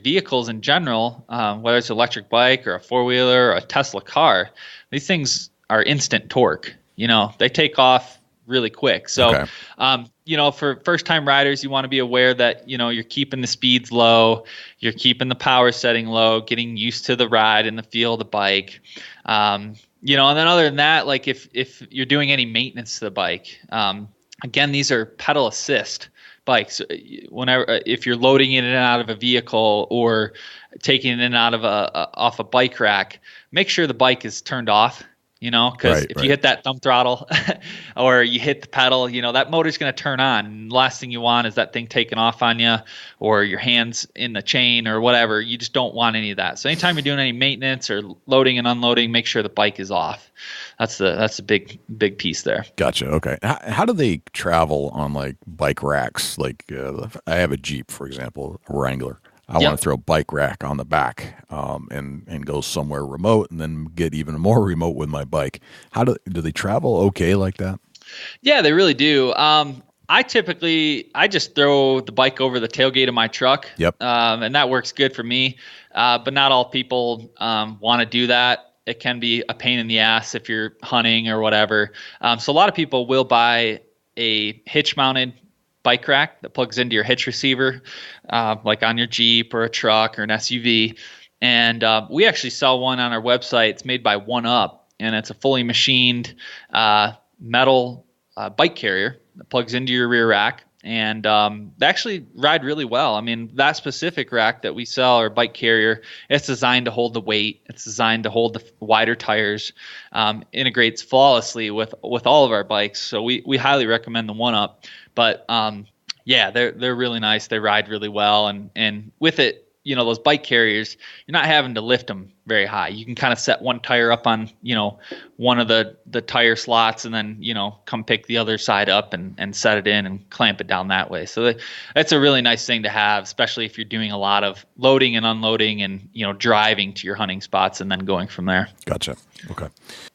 vehicles in general, whether it's an electric bike or a four-wheeler or a Tesla car, these things are instant torque. They take off really quick. So, okay. For first-time riders, you want to be aware that, you're keeping the speeds low, you're keeping the power setting low, getting used to the ride and the feel of the bike. And then other than that, if you're doing any maintenance to the bike, again, these are pedal assist bikes. If you're loading it in and out of a vehicle or taking it in and out of off a bike rack, make sure the bike is turned off. Because if you hit that thumb throttle or you hit the pedal, that motor's going to turn on. And the last thing you want is that thing taking off on you, or your hands in the chain or whatever. You just don't want any of that. So anytime you're doing any maintenance or loading and unloading, make sure the bike is off. That's the big piece there. Gotcha. Okay. How do they travel on bike racks? I have a Jeep, for example, a Wrangler. I want to throw a bike rack on the back and go somewhere remote, and then get even more remote with my bike. How do they travel okay like that? Yeah, they really do. I just throw the bike over the tailgate of my truck. Yep. And that works good for me. But not all people want to do that. It can be a pain in the ass if you're hunting or whatever. So a lot of people will buy a hitch mounted bike rack that plugs into your hitch receiver, like on your Jeep or a truck or an SUV. And we actually sell one on our website. It's made by One Up, and it's a fully machined metal bike carrier that plugs into your rear rack. And they actually ride really well. That specific rack that we sell, or bike carrier, it's designed to hold the weight. It's designed to hold the wider tires, integrates flawlessly with all of our bikes. So we highly recommend the One Up. But they're really nice. They ride really well, and with it, those bike carriers, you're not having to lift them very high. You can kind of set one tire up on, one of the tire slots and then, come pick the other side up and set it in and clamp it down that way. So that's a really nice thing to have, especially if you're doing a lot of loading and unloading and, driving to your hunting spots and then going from there. Gotcha. Okay.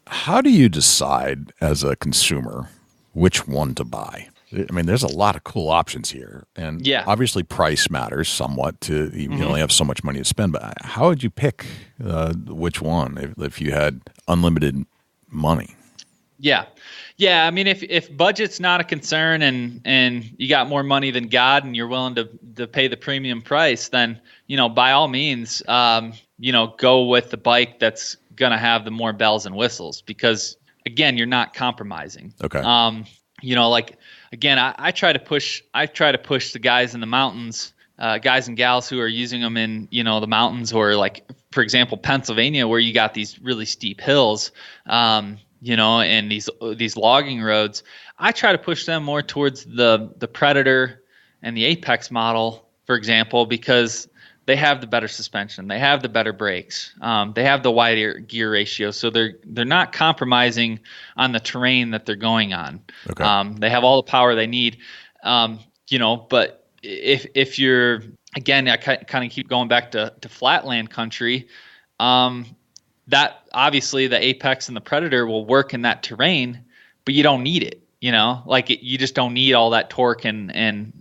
How do you decide as a consumer which one to buy? I mean, there's a lot of cool options here. And obviously price matters somewhat to you only have so much money to spend. But how would you pick which one if you had unlimited money? Yeah. I mean, if budget's not a concern and you got more money than God and you're willing to pay the premium price, then, by all means, go with the bike that's going to have the more bells and whistles because, again, you're not compromising. Okay. Again, I try to push the guys in the mountains, guys and gals who are using them in, the mountains or like, for example, Pennsylvania, where you got these really steep hills, and these logging roads. I try to push them more towards the Predator and the Apex model, for example, because they have the better suspension, they have the better brakes, they have the wider gear ratio, so they're not compromising on the terrain that they're going on. Okay. They have all the power they need, But if you're, again, I kind of keep going back to flatland country, that obviously the Apex and the Predator will work in that terrain, but you don't need it. You just don't need all that torque and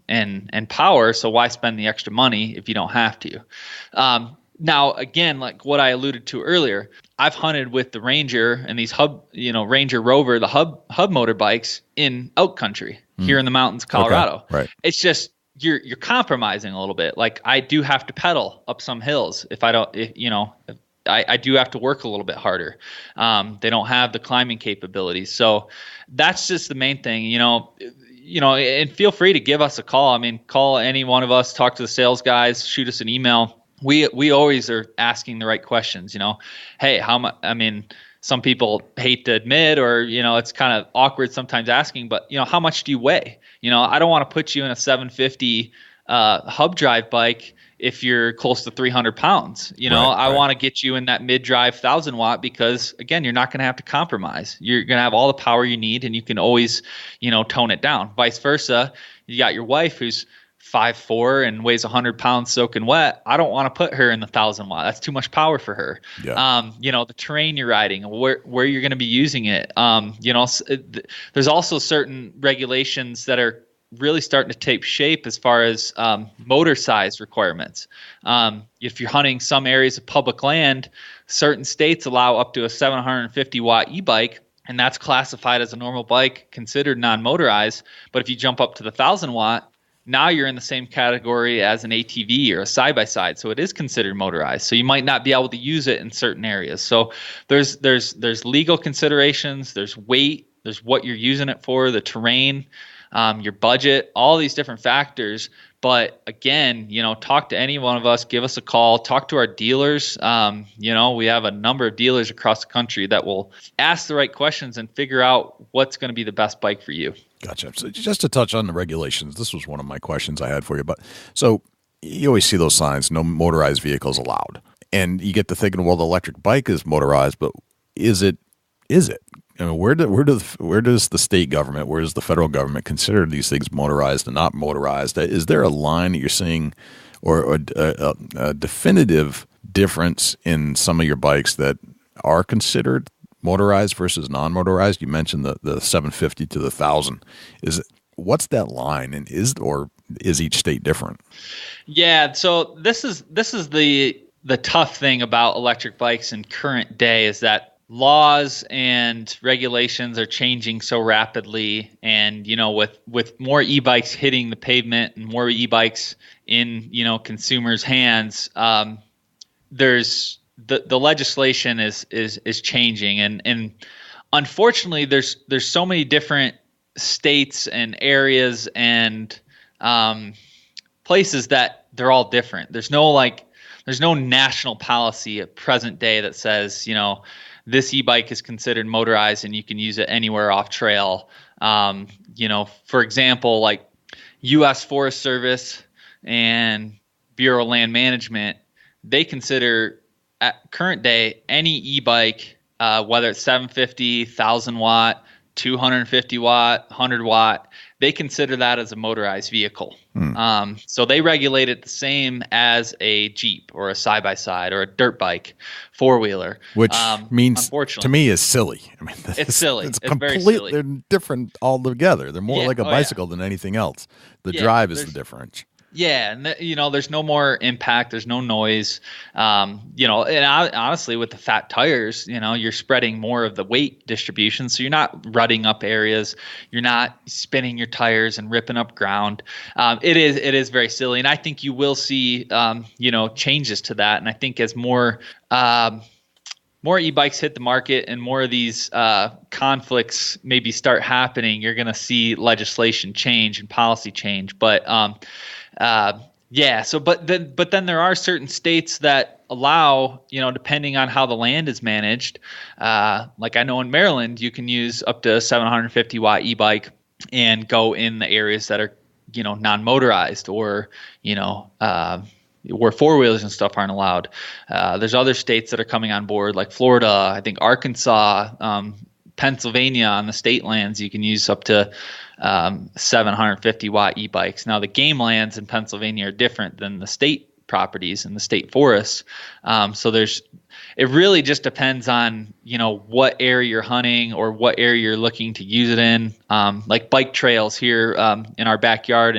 power. So why spend the extra money if you don't have to? Now, again, like what I alluded to earlier, I've hunted with the Ranger and these Ranger Rover, the hub motorbikes in out country here in the mountains, of Colorado. Okay. Right. It's just you're compromising a little bit. Like I do have to pedal up some hills if I don't, I do have to work a little bit harder. They don't have the climbing capabilities. So that's just the main thing, and feel free to give us a call. I mean, call any one of us, talk to the sales guys, shoot us an email. We always are asking the right questions, hey, how much, I mean, some people hate to admit, or, it's kind of awkward sometimes asking, but how much do you weigh? I don't want to put you in a 750 hub drive bike if you're close to 300 pounds. I want to get you in that mid-drive 1,000 watt because, again, you're not going to have to compromise. You're going to have all the power you need, and you can always, tone it down. Vice versa, you got your wife who's 5'4" and weighs 100 pounds soaking wet. I don't want to put her in the 1,000 watt. That's too much power for her. Yeah. The terrain you're riding, where you're going to be using it. There's also certain regulations that are really starting to take shape as far as motor size requirements. If you're hunting some areas of public land, certain states allow up to a 750 watt e-bike, and that's classified as a normal bike, considered non-motorized. But if you jump up to the 1,000 watt, now you're in the same category as an ATV or a side-by-side, so it is considered motorized. So you might not be able to use it in certain areas. So there's legal considerations, there's weight, there's what you're using it for, the terrain, your budget, all these different factors. But again, talk to any one of us, give us a call, talk to our dealers. We have a number of dealers across the country that will ask the right questions and figure out what's going to be the best bike for you. Gotcha. So just to touch on the regulations, this was one of my questions I had for you. But so you always see those signs, no motorized vehicles allowed. And you get to thinking, well, the electric bike is motorized, but is it? Where does the state government, where does the federal government consider these things motorized and not motorized? Is there a line that you're seeing or a definitive difference in some of your bikes that are considered motorized versus non-motorized? You mentioned the 750 to the 1,000. What's that line, and is each state different? Yeah, so this is the tough thing about electric bikes in current day is that laws and regulations are changing so rapidly, and with more e-bikes hitting the pavement and more e-bikes in consumers' hands, there's the legislation is changing, and unfortunately there's so many different states and areas and places that they're all different. There's no national policy at present day that says this e-bike is considered motorized and you can use it anywhere off trail. For example, like U.S. Forest Service and Bureau of Land Management, they consider at current day any e-bike, whether it's 750, 1,000 watt, 250 watt, 100 watt, they consider that as a motorized vehicle. So they regulate it the same as a Jeep or a side-by-side or a dirt bike, four-wheeler. Which means, unfortunately, to me, is silly. I mean, it's silly. It's very silly. They're different altogether. They're more like a bicycle than anything else. The drive is the difference. Yeah, and there's no more impact. There's no noise. And honestly, with the fat tires, you're spreading more of the weight distribution, so you're not rutting up areas. You're not spinning your tires and ripping up ground. It is very silly, and I think you will see changes to that. And I think as more e-bikes hit the market and more of these conflicts maybe start happening, you're going to see legislation change and policy change. But but then there are certain states that allow, depending on how the land is managed. Like I know in Maryland, you can use up to a 750 watt e-bike and go in the areas that are, non-motorized or, where four-wheelers and stuff aren't allowed. There's other states that are coming on board, like Florida, I think Arkansas, Pennsylvania. On the state lands, you can use up to 750 watt e-bikes. Now, the game lands in Pennsylvania are different than the state properties and the state forests. So it really just depends on, what area you're hunting or what area you're looking to use it in. Like bike trails here in our backyard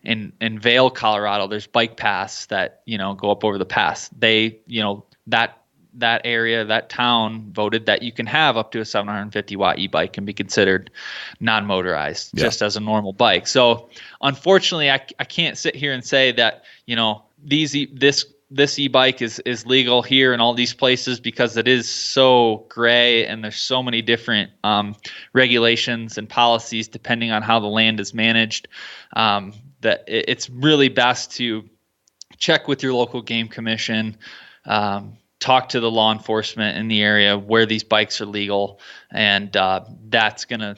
in Vail, Colorado, there's bike paths that, go up over the pass. They, that area, that town voted that you can have up to a 750 watt e-bike and be considered non-motorized just as a normal bike. So unfortunately, I can't sit here and say that, this e-bike is legal here in all these places, because it is so gray and there's so many different regulations and policies depending on how the land is managed, that it's really best to check with your local game commission, talk to the law enforcement in the area where these bikes are legal, and that's gonna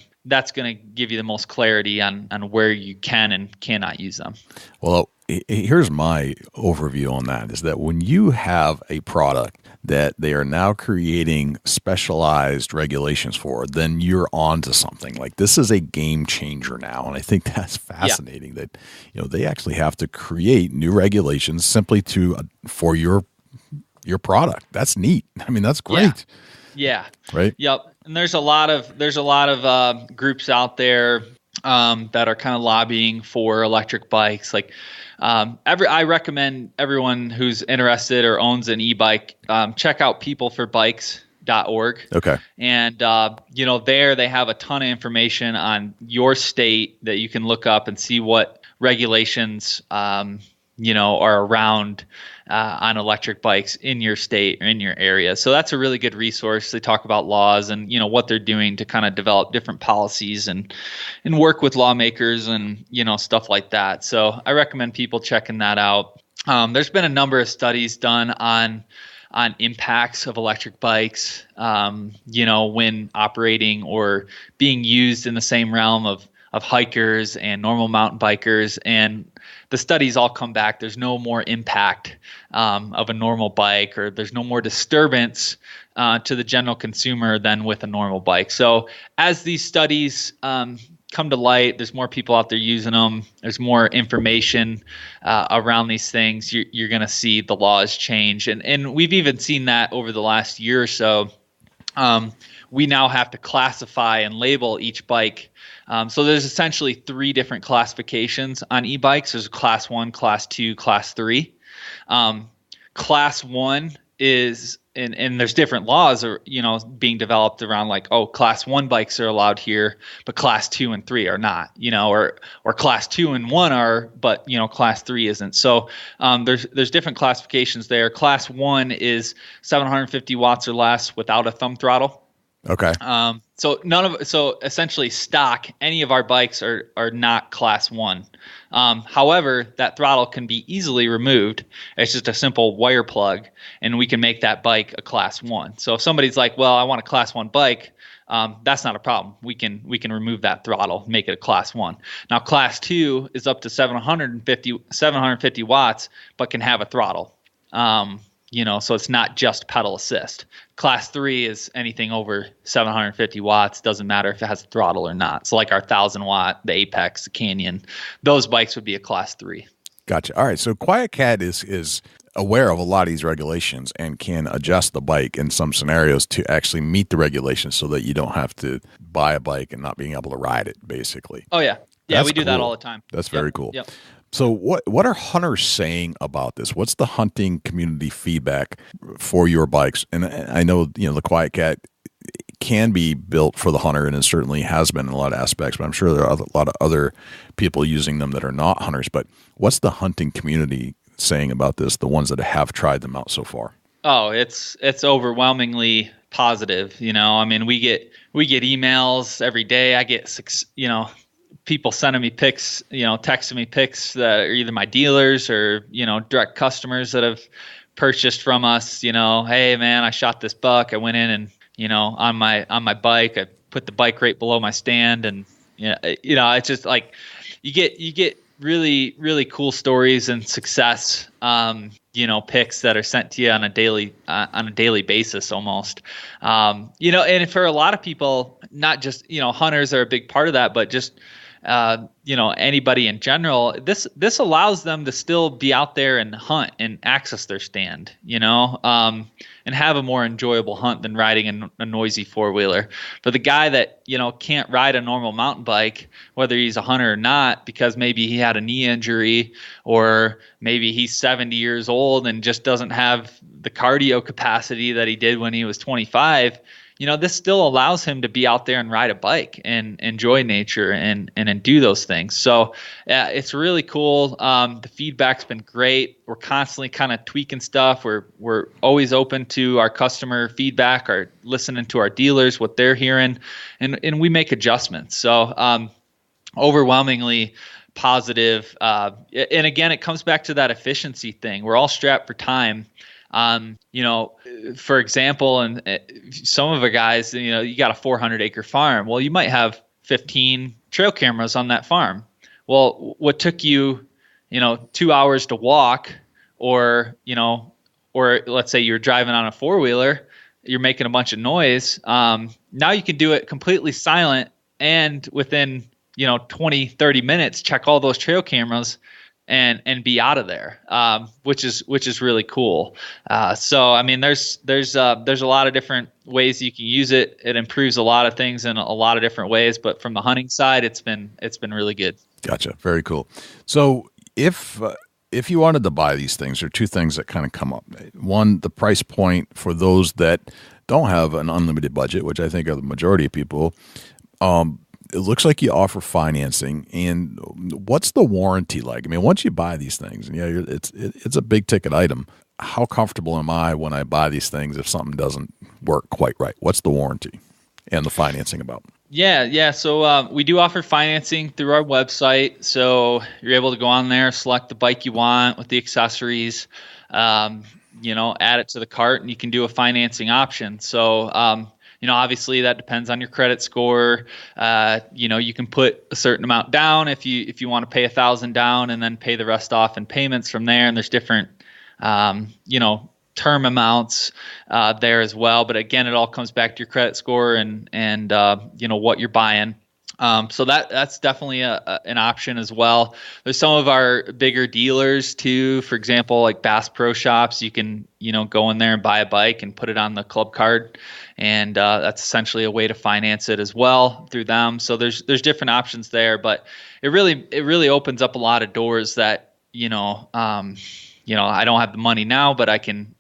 give you the most clarity on where you can and cannot use them. Well, here's my overview on that, is that when you have a product that they are now creating specialized regulations for, then you're on to something. Like, this is a game changer now, and I think that's fascinating that they actually have to create new regulations simply for your product. That's neat. I mean, that's great. Yeah. Right. Yep. And there's a lot of groups out there that are kind of lobbying for electric bikes. Like I recommend everyone who's interested or owns an e-bike, check out peopleforbikes.org. Okay. And there they have a ton of information on your state that you can look up and see what regulations are around on electric bikes in your state or in your area. So that's a really good resource. They talk about laws and, what they're doing to kind of develop different policies and work with lawmakers and, stuff like that. So I recommend people checking that out. There's been a number of studies done on impacts of electric bikes, when operating or being used in the same realm of hikers and normal mountain bikers, and the studies all come back. There's no more impact of a normal bike, or there's no more disturbance to the general consumer than with a normal bike. So as these studies come to light, there's more people out there using them. There's more information around these things. You're going to see the laws change, and we've even seen that over the last year or so. We now have to classify and label each bike. So there's essentially 3 different classifications on e-bikes. There's class 1, class 2, class 3. Class 1 is, and there's different laws being developed around, like, class 1 bikes are allowed here, but class 2 and 3 are not, or class 2 and 1 are, but class 3 isn't. So there's different classifications there. Class 1 is 750 watts or less without a thumb throttle. Okay. So essentially stock, any of our bikes are not class 1. However, that throttle can be easily removed. It's just a simple wire plug, and we can make that bike a class 1. So if somebody's like, well, I want a class 1 bike, that's not a problem. We can remove that throttle, make it a class 1. Now class 2 is up to 750 watts, but can have a throttle. So it's not just pedal assist. Class 3 is anything over 750 watts. Doesn't matter if it has a throttle or not. So like our 1,000 watt, the Apex, the Canyon, those bikes would be a class 3. Gotcha. All right. So QuietKat is aware of a lot of these regulations and can adjust the bike in some scenarios to actually meet the regulations so that you don't have to buy a bike and not being able to ride it, basically. Oh, yeah. Yeah, That's we do that cool. all the time. That's very cool. Yep. So what are hunters saying about this? What's the hunting community feedback for your bikes? And I know, the QuietKat can be built for the hunter, and it certainly has been in a lot of aspects, but I'm sure there are a lot of other people using them that are not hunters. But what's the hunting community saying about this, the ones that have tried them out so far? Oh, it's overwhelmingly positive. We get emails every day. I get people sending me pics, texting me pics that are either my dealers or, direct customers that have purchased from us. Hey man, I shot this buck. I went in and, on my bike, I put the bike right below my stand, and it's just like you get really, really cool stories and success, pics that are sent to you on a daily basis almost. And for a lot of people, not just, hunters are a big part of that, but just, anybody in general, this allows them to still be out there and hunt and access their stand, and have a more enjoyable hunt than riding a noisy four-wheeler. For the guy that, can't ride a normal mountain bike, whether he's a hunter or not, because maybe he had a knee injury, or maybe he's 70 years old and just doesn't have the cardio capacity that he did when he was 25, this still allows him to be out there and ride a bike and enjoy nature and do those things. So it's really cool. The feedback's been great. We're constantly kind of tweaking stuff. We're always open to our customer feedback, or listening to our dealers, what they're hearing, and we make adjustments. So overwhelmingly positive. And again, it comes back to that efficiency thing. We're all strapped for time. For example, and some of the guys, you got a 400-acre farm. Well, you might have 15 trail cameras on that farm. Well, what took you, 2 hours to walk, or let's say you're driving on a four-wheeler, you're making a bunch of noise. Now you can do it completely silent, and within, 20, 30 minutes, check all those trail cameras and be out of there, which is really cool. So I mean, there's a lot of different ways you can use it. It improves a lot of things in a lot of different ways, but from the hunting side, it's been really good. Gotcha. Very cool. So if you wanted to buy these things, there are two things that kind of come up. One, the price point for those that don't have an unlimited budget, which I think are the majority of people. It looks like you offer financing, and what's the warranty like? I mean, once you buy these things, and it's a big ticket item. How comfortable am I when I buy these things if something doesn't work quite right? What's the warranty and the financing about? Yeah. So we do offer financing through our website. So you're able to go on there, select the bike you want with the accessories, add it to the cart, and you can do a financing option. So obviously that depends on your credit score. You can put a certain amount down if you want to pay $1,000 down and then pay the rest off in payments from there. And there's different, term amounts there as well. But again, it all comes back to your credit score and what you're buying. So that's definitely an option as well. There's some of our bigger dealers too. For example, like Bass Pro Shops, you can, go in there and buy a bike and put it on the club card. And that's essentially a way to finance it as well through them. So there's different options there, but it really opens up a lot of doors that, I don't have the money now, but I can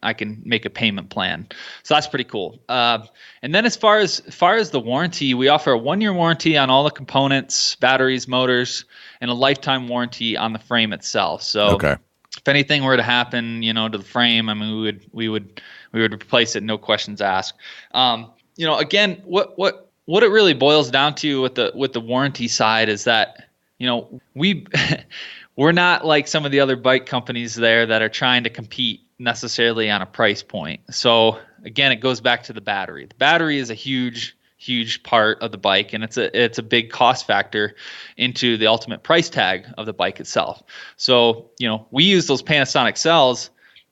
make a payment plan. So that's pretty cool. And then as far as the warranty, we offer a 1-year warranty on all the components, batteries, motors, and a lifetime warranty on the frame itself. So if anything were to happen, to the frame, I mean, we would replace it, no questions asked. Again, what it really boils down to with the warranty side is that, we're not like some of the other bike companies there that are trying to compete necessarily on a price point. So again, it goes back to the battery. The battery is a huge huge part of the bike, and it's a big cost factor into the ultimate price tag of the bike itself. So, we use those Panasonic cells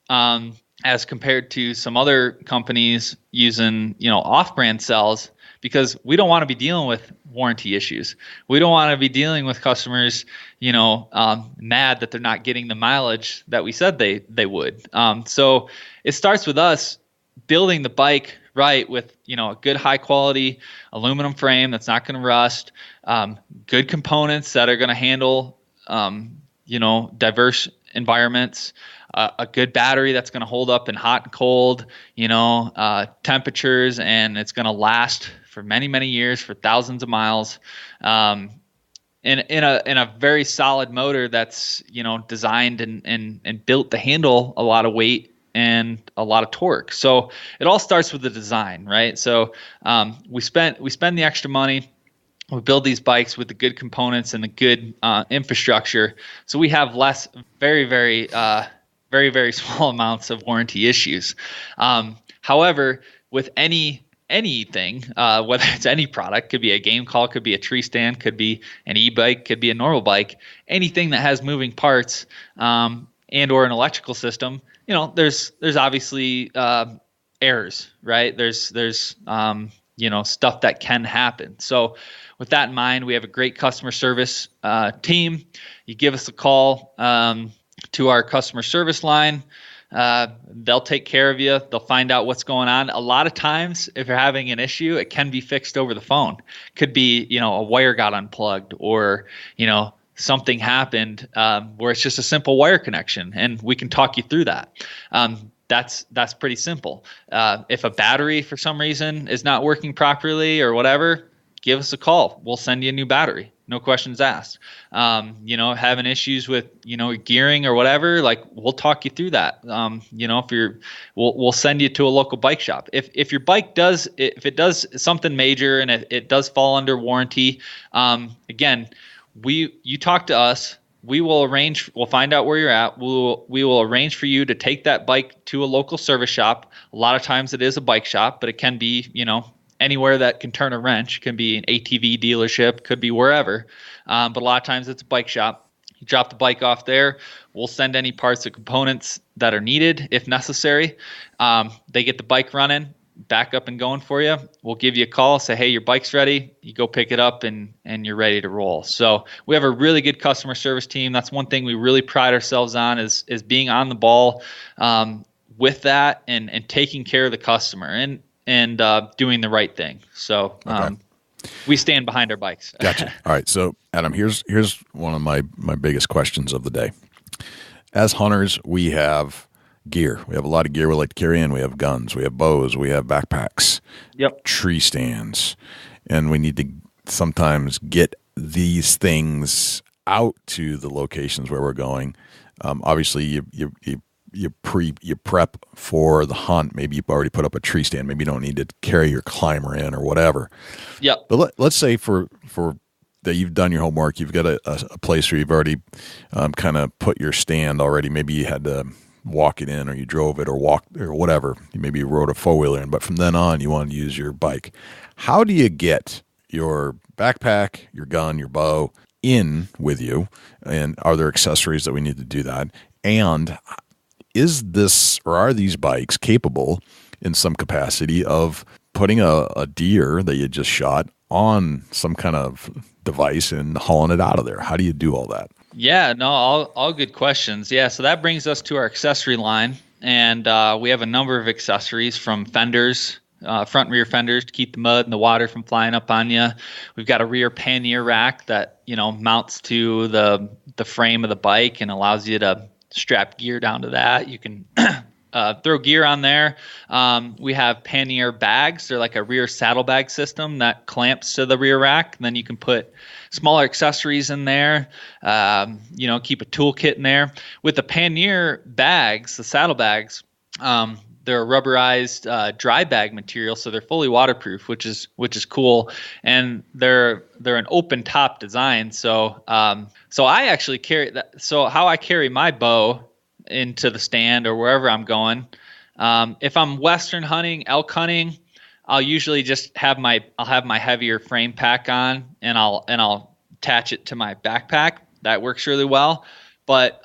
as compared to some other companies using, off-brand cells, because we don't want to be dealing with warranty issues. We don't want to be dealing with customers, mad that they're not getting the mileage that we said they would. So it starts with us building the bike right with, a good high quality aluminum frame that's not going to rust, good components that are going to handle, diverse environments, a good battery that's going to hold up in hot and cold, temperatures, and it's going to last for many, many years, for thousands of miles, in a very solid motor that's, designed and built to handle a lot of weight and a lot of torque. So it all starts with the design, right? So we spend the extra money. We build these bikes with the good components and the good infrastructure, so we have less, very, very, very, very small amounts of warranty issues. However, with anything, whether it's any product, could be a game call, could be a tree stand, could be an e-bike, could be a normal bike, anything that has moving parts and or an electrical system, there's obviously errors, right? There's stuff that can happen. So with that in mind, we have a great customer service team. You give us a call to our customer service line. They'll take care of you. They'll find out what's going on. A lot of times, if you're having an issue, it can be fixed over the phone. Could be, a wire got unplugged, or, something happened where it's just a simple wire connection, and we can talk you through that. That's pretty simple. If a battery for some reason is not working properly or whatever, give us a call. We'll send you a new battery. No questions asked. Having issues with, gearing or whatever, like, we'll talk you through that. We'll send you to a local bike shop. If your bike does something major and it does fall under warranty, again, you talk to us. We will arrange. We'll find out where you're at. We will arrange for you to take that bike to a local service shop. A lot of times it is a bike shop, but it can be, anywhere that can turn a wrench. Can be an ATV dealership, could be wherever. But a lot of times it's a bike shop. You drop the bike off there. We'll send any parts or components that are needed if necessary. They get the bike running, back up and going for you. We'll give you a call, say, hey, your bike's ready. You go pick it up and you're ready to roll. So we have a really good customer service team. That's one thing we really pride ourselves on is being on the ball with that and taking care of the customer and doing the right thing. So we stand behind our bikes. Gotcha. All right. So, Adam, here's one of my biggest questions of the day. As hunters, we have gear. We have a lot of gear we like to carry in. We have guns. We have bows. We have backpacks. Yep. Tree stands. And we need to sometimes get these things out to the locations where we're going. Obviously, you prep for the hunt. Maybe you've already put up a tree stand. Maybe you don't need to carry your climber in or whatever. Yeah. But let's say for that you've done your homework, you've got a place where you've already kind of put your stand already. Maybe you had to walk it in, or you drove it, or walked, or whatever. Maybe you rode a four-wheeler in. But from then on, you want to use your bike. How do you get your backpack, your gun, your bow in with you? And are there accessories that we need to do that? And are these bikes capable in some capacity of putting a deer that you just shot on some kind of device and hauling it out of there? How do you do all that? Yeah, no, all good questions. Yeah, so that brings us to our accessory line, and we have a number of accessories, from fenders, front and rear fenders to keep the mud and the water from flying up on you. We've got a rear pannier rack that mounts to the frame of the bike and allows you to strap gear down to that. You can throw gear on there. We have Pannier Bags. They're like a rear saddlebag system that clamps to the rear rack. And then you can put smaller accessories in there, keep a toolkit in there. With the Pannier Bags, the saddlebags, they're a rubberized dry bag material, so they're fully waterproof, which is cool. And they're an open top design. So I actually carry that. So how I carry my bow into the stand or wherever I'm going, if I'm Western hunting, elk hunting, I'll usually just have my heavier frame pack on, and I'll attach it to my backpack. That works really well. But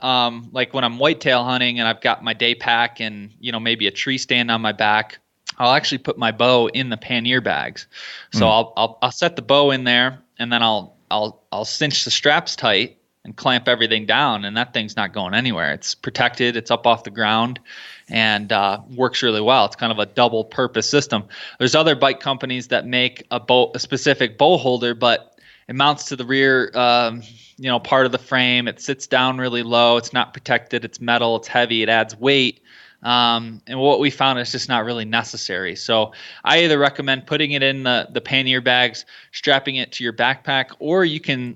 like when I'm whitetail hunting and I've got my day pack and maybe a tree stand on my back, I'll actually put my bow in the pannier bags. So I'll set the bow in there, and then I'll cinch the straps tight and clamp everything down, and that thing's not going anywhere. It's protected. It's up off the ground, and works really well. It's kind of a double purpose system. There's other bike companies that make a specific bow holder, but it mounts to the rear, part of the frame. It sits down really low. It's not protected. It's metal. It's heavy. It adds weight. And what we found is just not really necessary. So I either recommend putting it in the pannier bags, strapping it to your backpack, or you can,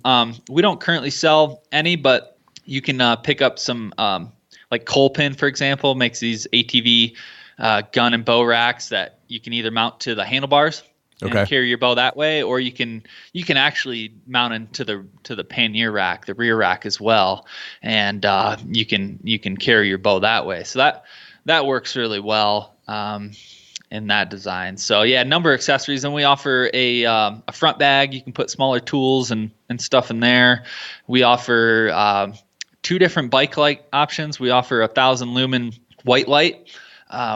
we don't currently sell any, but you can pick up some, like Colpin, for example, makes these ATV gun and bow racks that you can either mount to the handlebars and carry your bow that way, or you can actually mount into the pannier rack, the rear rack as well, and you can carry your bow that way. So that works really well in that design. So yeah, number of accessories, and we offer a front bag. You can put smaller tools and stuff in there. We offer 2 different bike light options. We offer 1,000 lumen white light,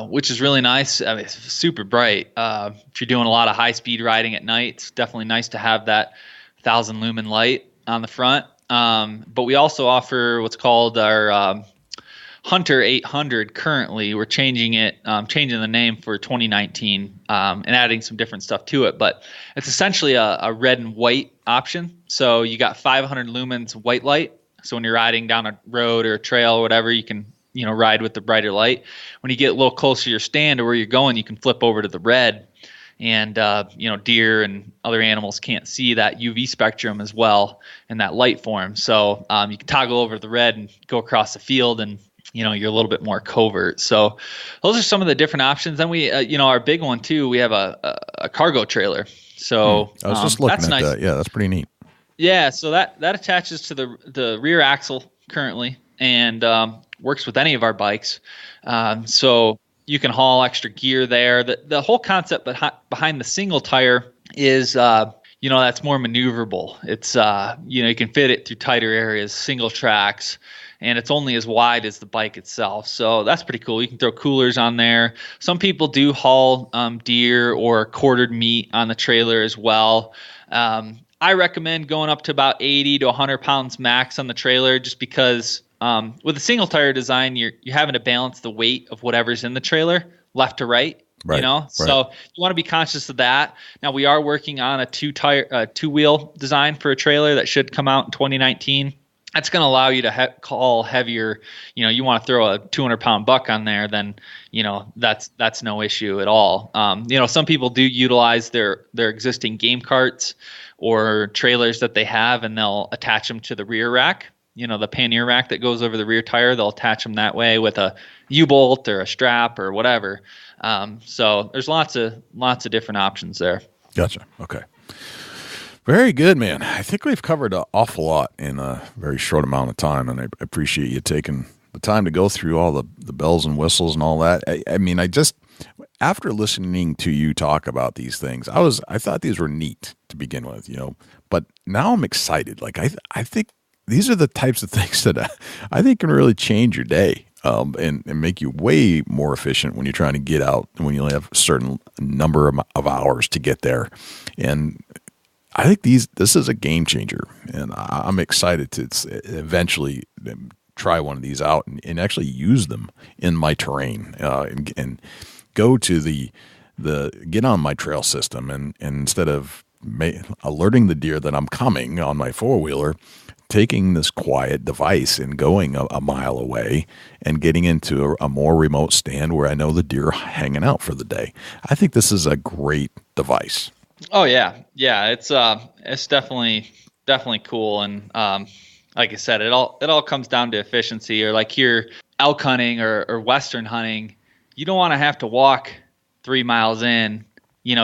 which is really nice. I mean, it's super bright. If you're doing a lot of high speed riding at night, it's definitely nice to have that 1,000 lumen light on the front. But we also offer what's called our Hunter 800 currently. We're changing the name for 2019 and adding some different stuff to it. But it's essentially a red and white option. So you got 500 lumens white light. So when you're riding down a road or a trail or whatever, you can ride with the brighter light. When you get a little closer to your stand or where you're going, you can flip over to the red. And deer and other animals can't see that UV spectrum as well in that light form. So you can toggle over to the red and go across the field, and you're a little bit more covert. So those are some of the different options. Then we, our big one too, we have a cargo trailer. So I was just looking that's at nice. that. Yeah, that's pretty neat. Yeah, so that attaches to the rear axle currently, and works with any of our bikes. So you can haul extra gear there. The whole concept behind the single tire is that's more maneuverable. It's you can fit it through tighter areas, single tracks, and it's only as wide as the bike itself. So that's pretty cool. You can throw coolers on there. Some people do haul deer or quartered meat on the trailer as well. I recommend going up to about 80 to 100 pounds max on the trailer, just because with a single tire design, you're having to balance the weight of whatever's in the trailer left to right. So you want to be conscious of that. Now we are working on a two-wheel design for a trailer that should come out in 2019. That's going to allow you to haul heavier. You want to throw a 200-pound buck on there, then that's no issue at all. Some people do utilize their existing game carts or trailers that they have, and they'll attach them to the rear rack. The pannier rack that goes over the rear tire, they'll attach them that way with a U-bolt or a strap or whatever. So there's lots of different options there. Gotcha. Okay. Very good, man. I think we've covered an awful lot in a very short amount of time, and I appreciate you taking the time to go through all the bells and whistles and all that. I mean, after listening to you talk about these things, I thought these were neat to begin with, but now I'm excited. Like I think these are the types of things that I think can really change your day. And make you way more efficient when you're trying to get out, when you only have a certain number of hours to get there. And I think this is a game changer, and I'm excited to eventually try one of these out and actually use them in my terrain, and go to get on my trail system, and instead of alerting the deer that I'm coming on my four-wheeler, taking this quiet device and going a mile away and getting into a more remote stand where I know the deer are hanging out for the day. I think this is a great device. Oh yeah. It's definitely cool, and like I said, it all comes down to efficiency. Or like here, elk hunting or western hunting, you don't want to have to walk 3 miles in,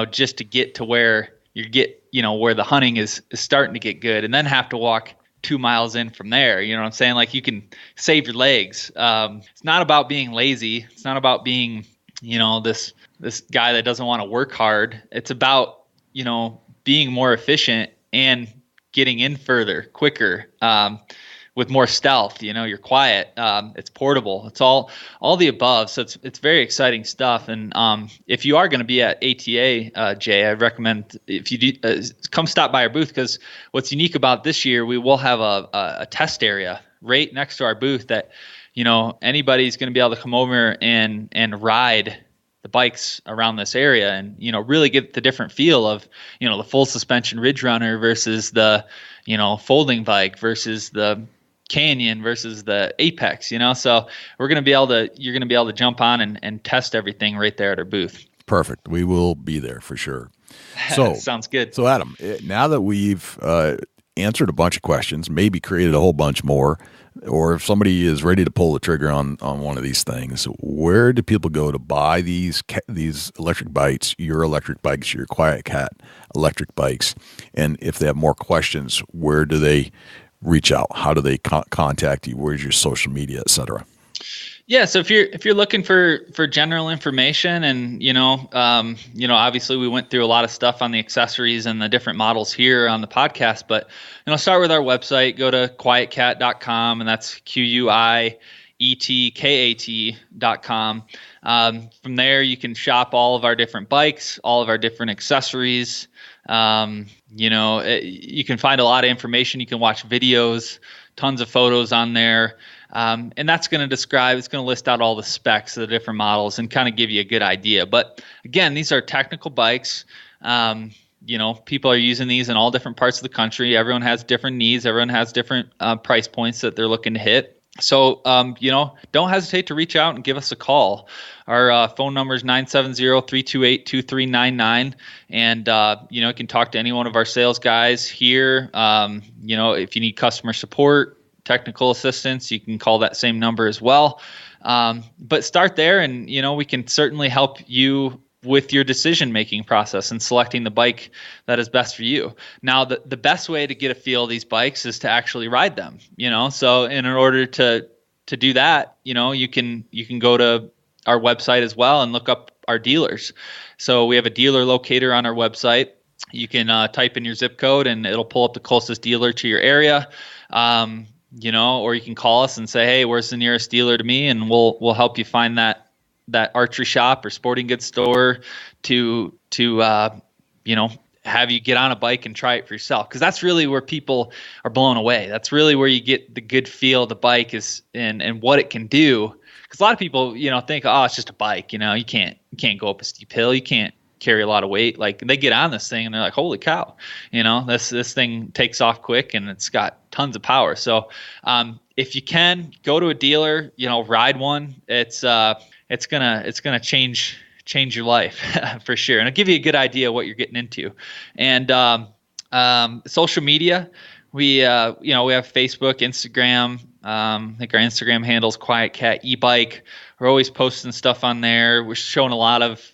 just to get to where where the hunting is starting to get good, and then have to walk 2 miles in from there. You know what I'm saying? Like, you can save your legs. It's not about being lazy. It's not about being this guy that doesn't want to work hard. It's about, being more efficient and getting in further, quicker, with more stealth. You're quiet. It's portable. It's all the above. So it's very exciting stuff. And if you are going to be at ATA, Jay, I recommend if you do, come stop by our booth, because what's unique about this year, we will have a test area right next to our booth that anybody's going to be able to come over and ride the bikes around this area and, really get the different feel of, the full suspension Ridge Runner versus the, folding bike versus the Canyon versus the Apex, so you're going to be able to jump on and test everything right there at our booth. Perfect. We will be there for sure. So sounds good. So Adam, now that we've answered a bunch of questions, maybe created a whole bunch more, or if somebody is ready to pull the trigger on one of these things, where do people go to buy these electric bikes, your QuietKat electric bikes? And if they have more questions, where do they reach out? How do they contact you? Where's your social media, et cetera? Yeah, so if you're looking for general information, and obviously we went through a lot of stuff on the accessories and the different models here on the podcast, but start with our website. Go to QuietKat.com, and that's QuietKat.com. From there, you can shop all of our different bikes, all of our different accessories. You can find a lot of information. You can watch videos, tons of photos on there. And that's going to list out all the specs of the different models and kind of give you a good idea. But again, these are technical bikes. People are using these in all different parts of the country. Everyone has different needs. Everyone has different price points that they're looking to hit. So, don't hesitate to reach out and give us a call. Our phone number is 970-328-2399. And, you can talk to any one of our sales guys here. If you need customer support, technical assistance, you can call that same number as well. But start there, and, we can certainly help you with your decision-making process and selecting the bike that is best for you. Now, the best way to get a feel of these bikes is to actually ride them, so in order to do that, you can go to our website as well and look up our dealers. So we have a dealer locator on our website. You can type in your zip code and it'll pull up the closest dealer to your area. Or you can call us and say, hey, where's the nearest dealer to me? And we'll help you find that archery shop or sporting goods store to have you get on a bike and try it for yourself. Because that's really where people are blown away. That's really where you get the good feel of the bike is and what it can do. Because a lot of people, think, oh, it's just a bike. You can't go up a steep hill. You can't carry a lot of weight. Like, they get on this thing and they're like, holy cow, this thing takes off quick and it's got tons of power. So if you can, go to a dealer, ride one. It's gonna change your life for sure, and it'll give you a good idea of what you're getting into. And social media, we have Facebook, Instagram. I think our Instagram handle's QuietKat eBike. We're always posting stuff on there. We're showing a lot of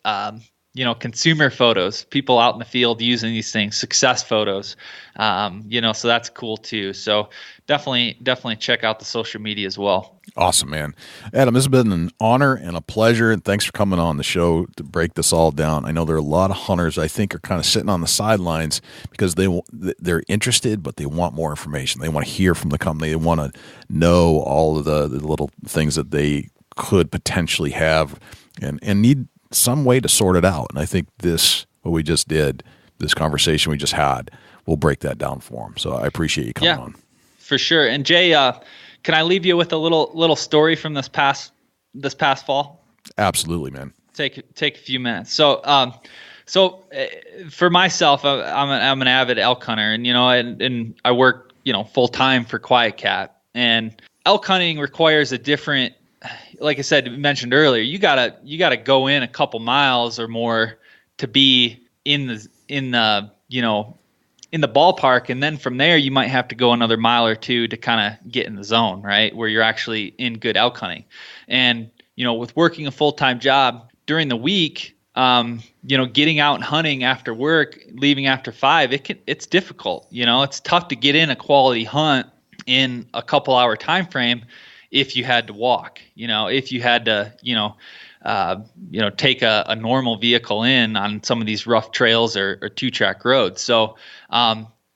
consumer photos, people out in the field using these things, success photos, so that's cool too. So definitely check out the social media as well. Awesome, man. Adam, this has been an honor and a pleasure, and thanks for coming on the show to break this all down. I know there are a lot of hunters I think are kind of sitting on the sidelines because they're interested, but they want more information. They want to hear from the company. They want to know all of the little things that they could potentially have and need some way to sort it out. And I think what we just did, this conversation we just had, will break that down for them. So I appreciate you coming on. For sure. And Jay, can I leave you with a little story from this past fall? Absolutely, man. Take a few minutes. So for myself, I'm an avid elk hunter, and I work full time for QuietKat, and elk hunting requires a different. Like I said, mentioned earlier, you gotta go in a couple miles or more to be in the ballpark, and then from there you might have to go another mile or two to kind of get in the zone, right, where you're actually in good elk hunting. And with working a full-time job during the week, getting out and hunting after work, leaving after 5, it's difficult. It's tough to get in a quality hunt in a couple hour time frame. If you had to walk, if you had to, take a normal vehicle in on some of these rough trails or 2-track roads. So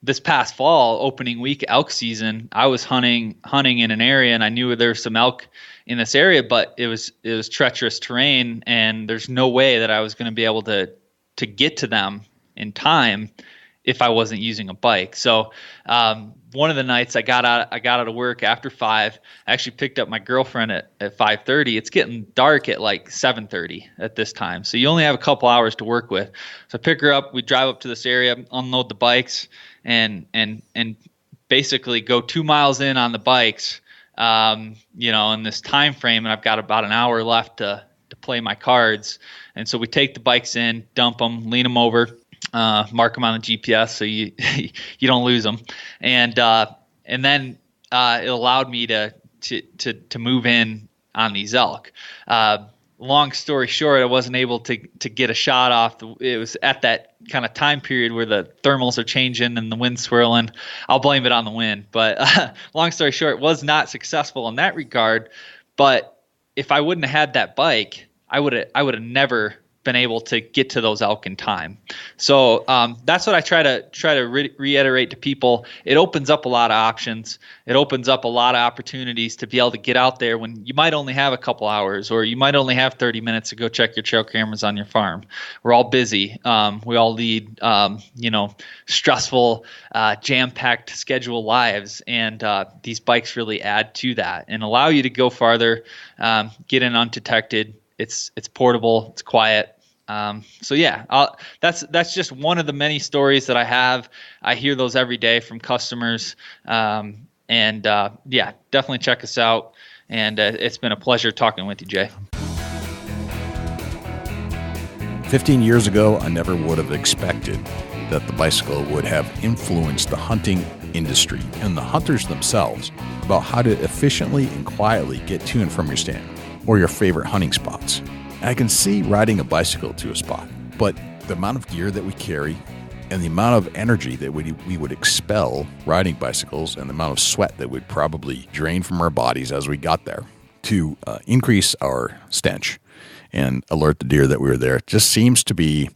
this past fall, opening week elk season, I was hunting in an area, and I knew there was some elk in this area, but it was treacherous terrain, and there's no way that I was going to be able to get to them in time if I wasn't using a bike. So one of the nights I got out of work after 5. I actually picked up my girlfriend at 5:30. It's getting dark at like 7:30 at this time, so you only have a couple hours to work with. So I pick her up. We drive up to this area, unload the bikes, and basically go 2 miles in on the bikes, in this time frame, and I've got about an hour left to play my cards. And so we take the bikes in, dump them, lean them over, mark them on the GPS so you you don't lose them, and then it allowed me to move in on these elk. Long story short, I wasn't able to get a shot off. It was at that kind of time period where the thermals are changing and the wind's swirling. I'll blame it on the wind, but long story short, was not successful in that regard. But if I wouldn't have had that bike, I would have never been able to get to those elk in time. So that's what I try to reiterate to people. It opens up a lot of options. It opens up a lot of opportunities to be able to get out there when you might only have a couple hours, or you might only have 30 minutes to go check your trail cameras on your farm. We're all busy. We all lead, stressful, jam-packed schedule lives, and these bikes really add to that and allow you to go farther, get in undetected. It's portable, it's quiet. So yeah, that's just one of the many stories that I have. I hear those every day from customers. Definitely check us out. And it's been a pleasure talking with you, Jay. 15 years ago, I never would have expected that the bicycle would have influenced the hunting industry and the hunters themselves about how to efficiently and quietly get to and from your stand or your favorite hunting spots. I can see riding a bicycle to a spot, but the amount of gear that we carry and the amount of energy that we would expel riding bicycles and the amount of sweat that would probably drain from our bodies as we got there to increase our stench and alert the deer that we were there just seems to be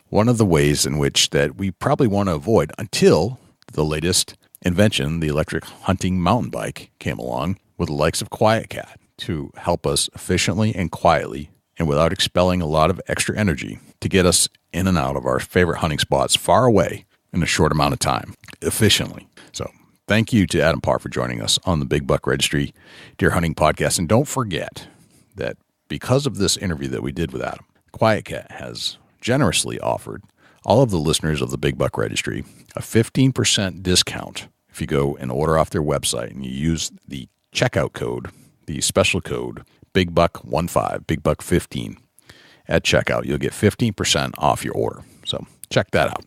one of the ways in which that we probably want to avoid until the latest invention, the electric hunting mountain bike, came along with the likes of QuietKat to help us efficiently and quietly and without expelling a lot of extra energy to get us in and out of our favorite hunting spots far away in a short amount of time, efficiently. So thank you to Adam Parr for joining us on the Big Buck Registry Deer Hunting Podcast. And don't forget that because of this interview that we did with Adam, QuietKat has generously offered all of the listeners of the Big Buck Registry a 15% discount if you go and order off their website and you use the checkout code, the special code, BigBuck15, BigBuck15 at checkout. You'll get 15% off your order. So check that out.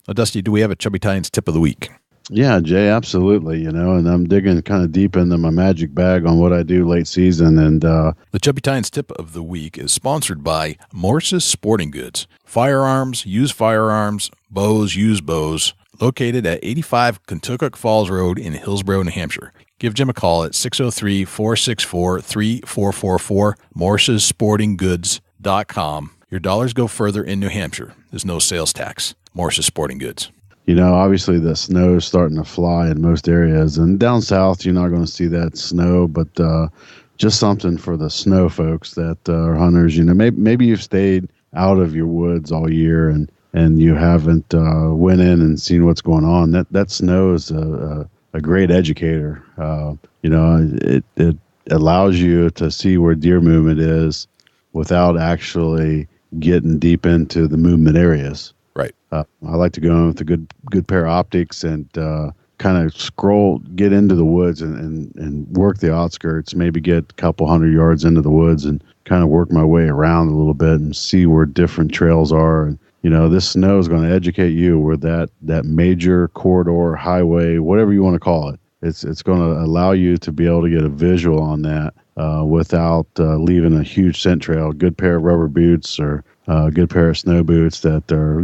Now, Dusty, do we have a Chubby Tines tip of the week? Yeah, Jay, absolutely. And I'm digging kind of deep into my magic bag on what I do late season. And the Chubby Tines tip of the week is sponsored by Morse's Sporting Goods. Firearms, used firearms, bows, used bows, located at 85 Kentucky Falls Road in Hillsborough, New Hampshire. Give Jim a call at 603-464-3444, morsessportinggoods.com. Your dollars go further in New Hampshire. There's no sales tax. Morse's Sporting Goods. Obviously the snow is starting to fly in most areas. And down south, you're not going to see that snow, but just something for the snow folks that are hunters. Maybe you've stayed out of your woods all year and you haven't went in and seen what's going on. That snow is a great educator. It allows you to see where deer movement is without actually getting deep into the movement areas. Right. I like to go in with a good pair of optics and kind of get into the woods and work the outskirts, maybe get a couple 100 yards into the woods and kind of work my way around a little bit and see where different trails are. And, this snow is going to educate you where that major corridor, highway, whatever you want to call it, it's going to allow you to be able to get a visual on that without leaving a huge scent trail. A good pair of rubber boots or a good pair of snow boots that are,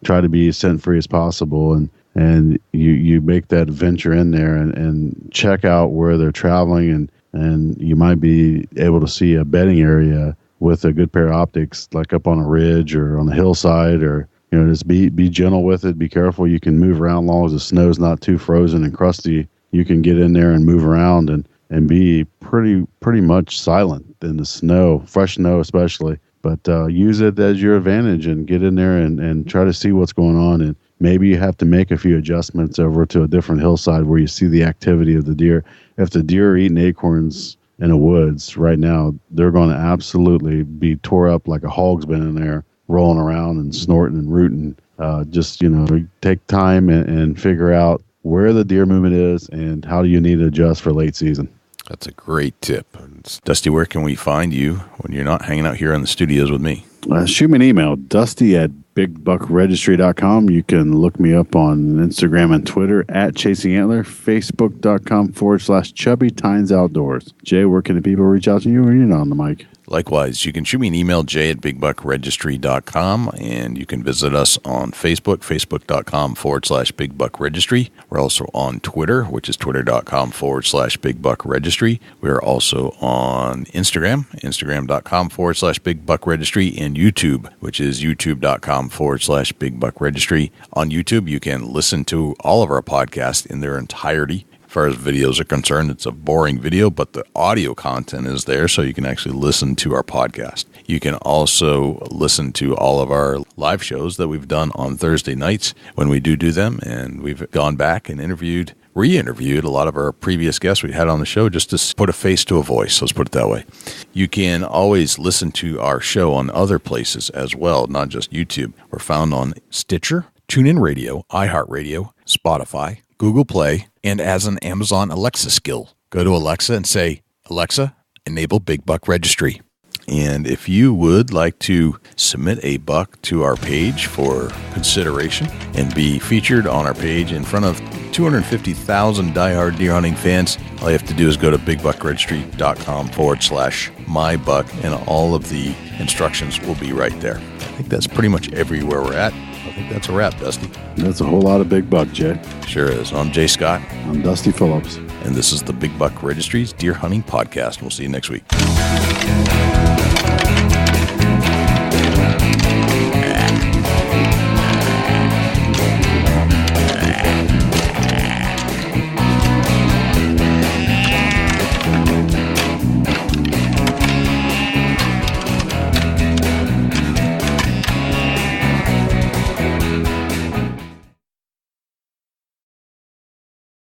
try to be as scent free as possible. And you make that venture in there and check out where they're traveling and you might be able to see a bedding area with a good pair of optics, like up on a ridge or on the hillside, or just be gentle with it. Be careful. You can move around as long as the snow's not too frozen and crusty. You can get in there and move around and be pretty much silent in the snow, fresh snow especially. But use it as your advantage and get in there and try to see what's going on. And maybe you have to make a few adjustments over to a different hillside where you see the activity of the deer. If the deer are eating acorns in the woods right now, they're going to absolutely be tore up like a hog's been in there, rolling around and snorting and rooting. Just take time and figure out where the deer movement is and how do you need to adjust for late season. That's a great tip. Dusty, where can we find you when you're not hanging out here in the studios with me? Shoot me an email, dusty@bigbuckregistry.com. You can look me up on Instagram and Twitter @ChasingAntler, Facebook.com/Chubby Tines Outdoors. Jay, where can the people reach out to you when you're not on the mic? Likewise, you can shoot me an email, jay@bigbuckregistry.com, and you can visit us on Facebook, facebook.com/bigbuckregistry. We're also on Twitter, which is twitter.com/bigbuckregistry. We're also on Instagram, instagram.com/bigbuckregistry, and YouTube, which is youtube.com/bigbuckregistry. On YouTube, you can listen to all of our podcasts in their entirety. As far as videos are concerned, it's a boring video, but the audio content is there, so you can actually listen to our podcast. You can also listen to all of our live shows that we've done on Thursday nights when we do them, and we've gone back and re-interviewed a lot of our previous guests we had on the show just to put a face to a voice, let's put it that way. You can always listen to our show on other places as well, not just YouTube. We're found on Stitcher, TuneIn Radio, iHeartRadio, Spotify, Google Play, and as an Amazon Alexa skill. Go to Alexa and say, Alexa, enable Big Buck Registry. And if you would like to submit a buck to our page for consideration and be featured on our page in front of 250,000 diehard deer hunting fans, all you have to do is go to bigbuckregistry.com/mybuck, and all of the instructions will be right there. I think that's pretty much everywhere we're at. I think that's a wrap, Dusty. That's a whole lot of big buck, Jay. Sure is. I'm Jay Scott. I'm Dusty Phillips. And this is the Big Buck Registry's Deer Hunting Podcast. We'll see you next week.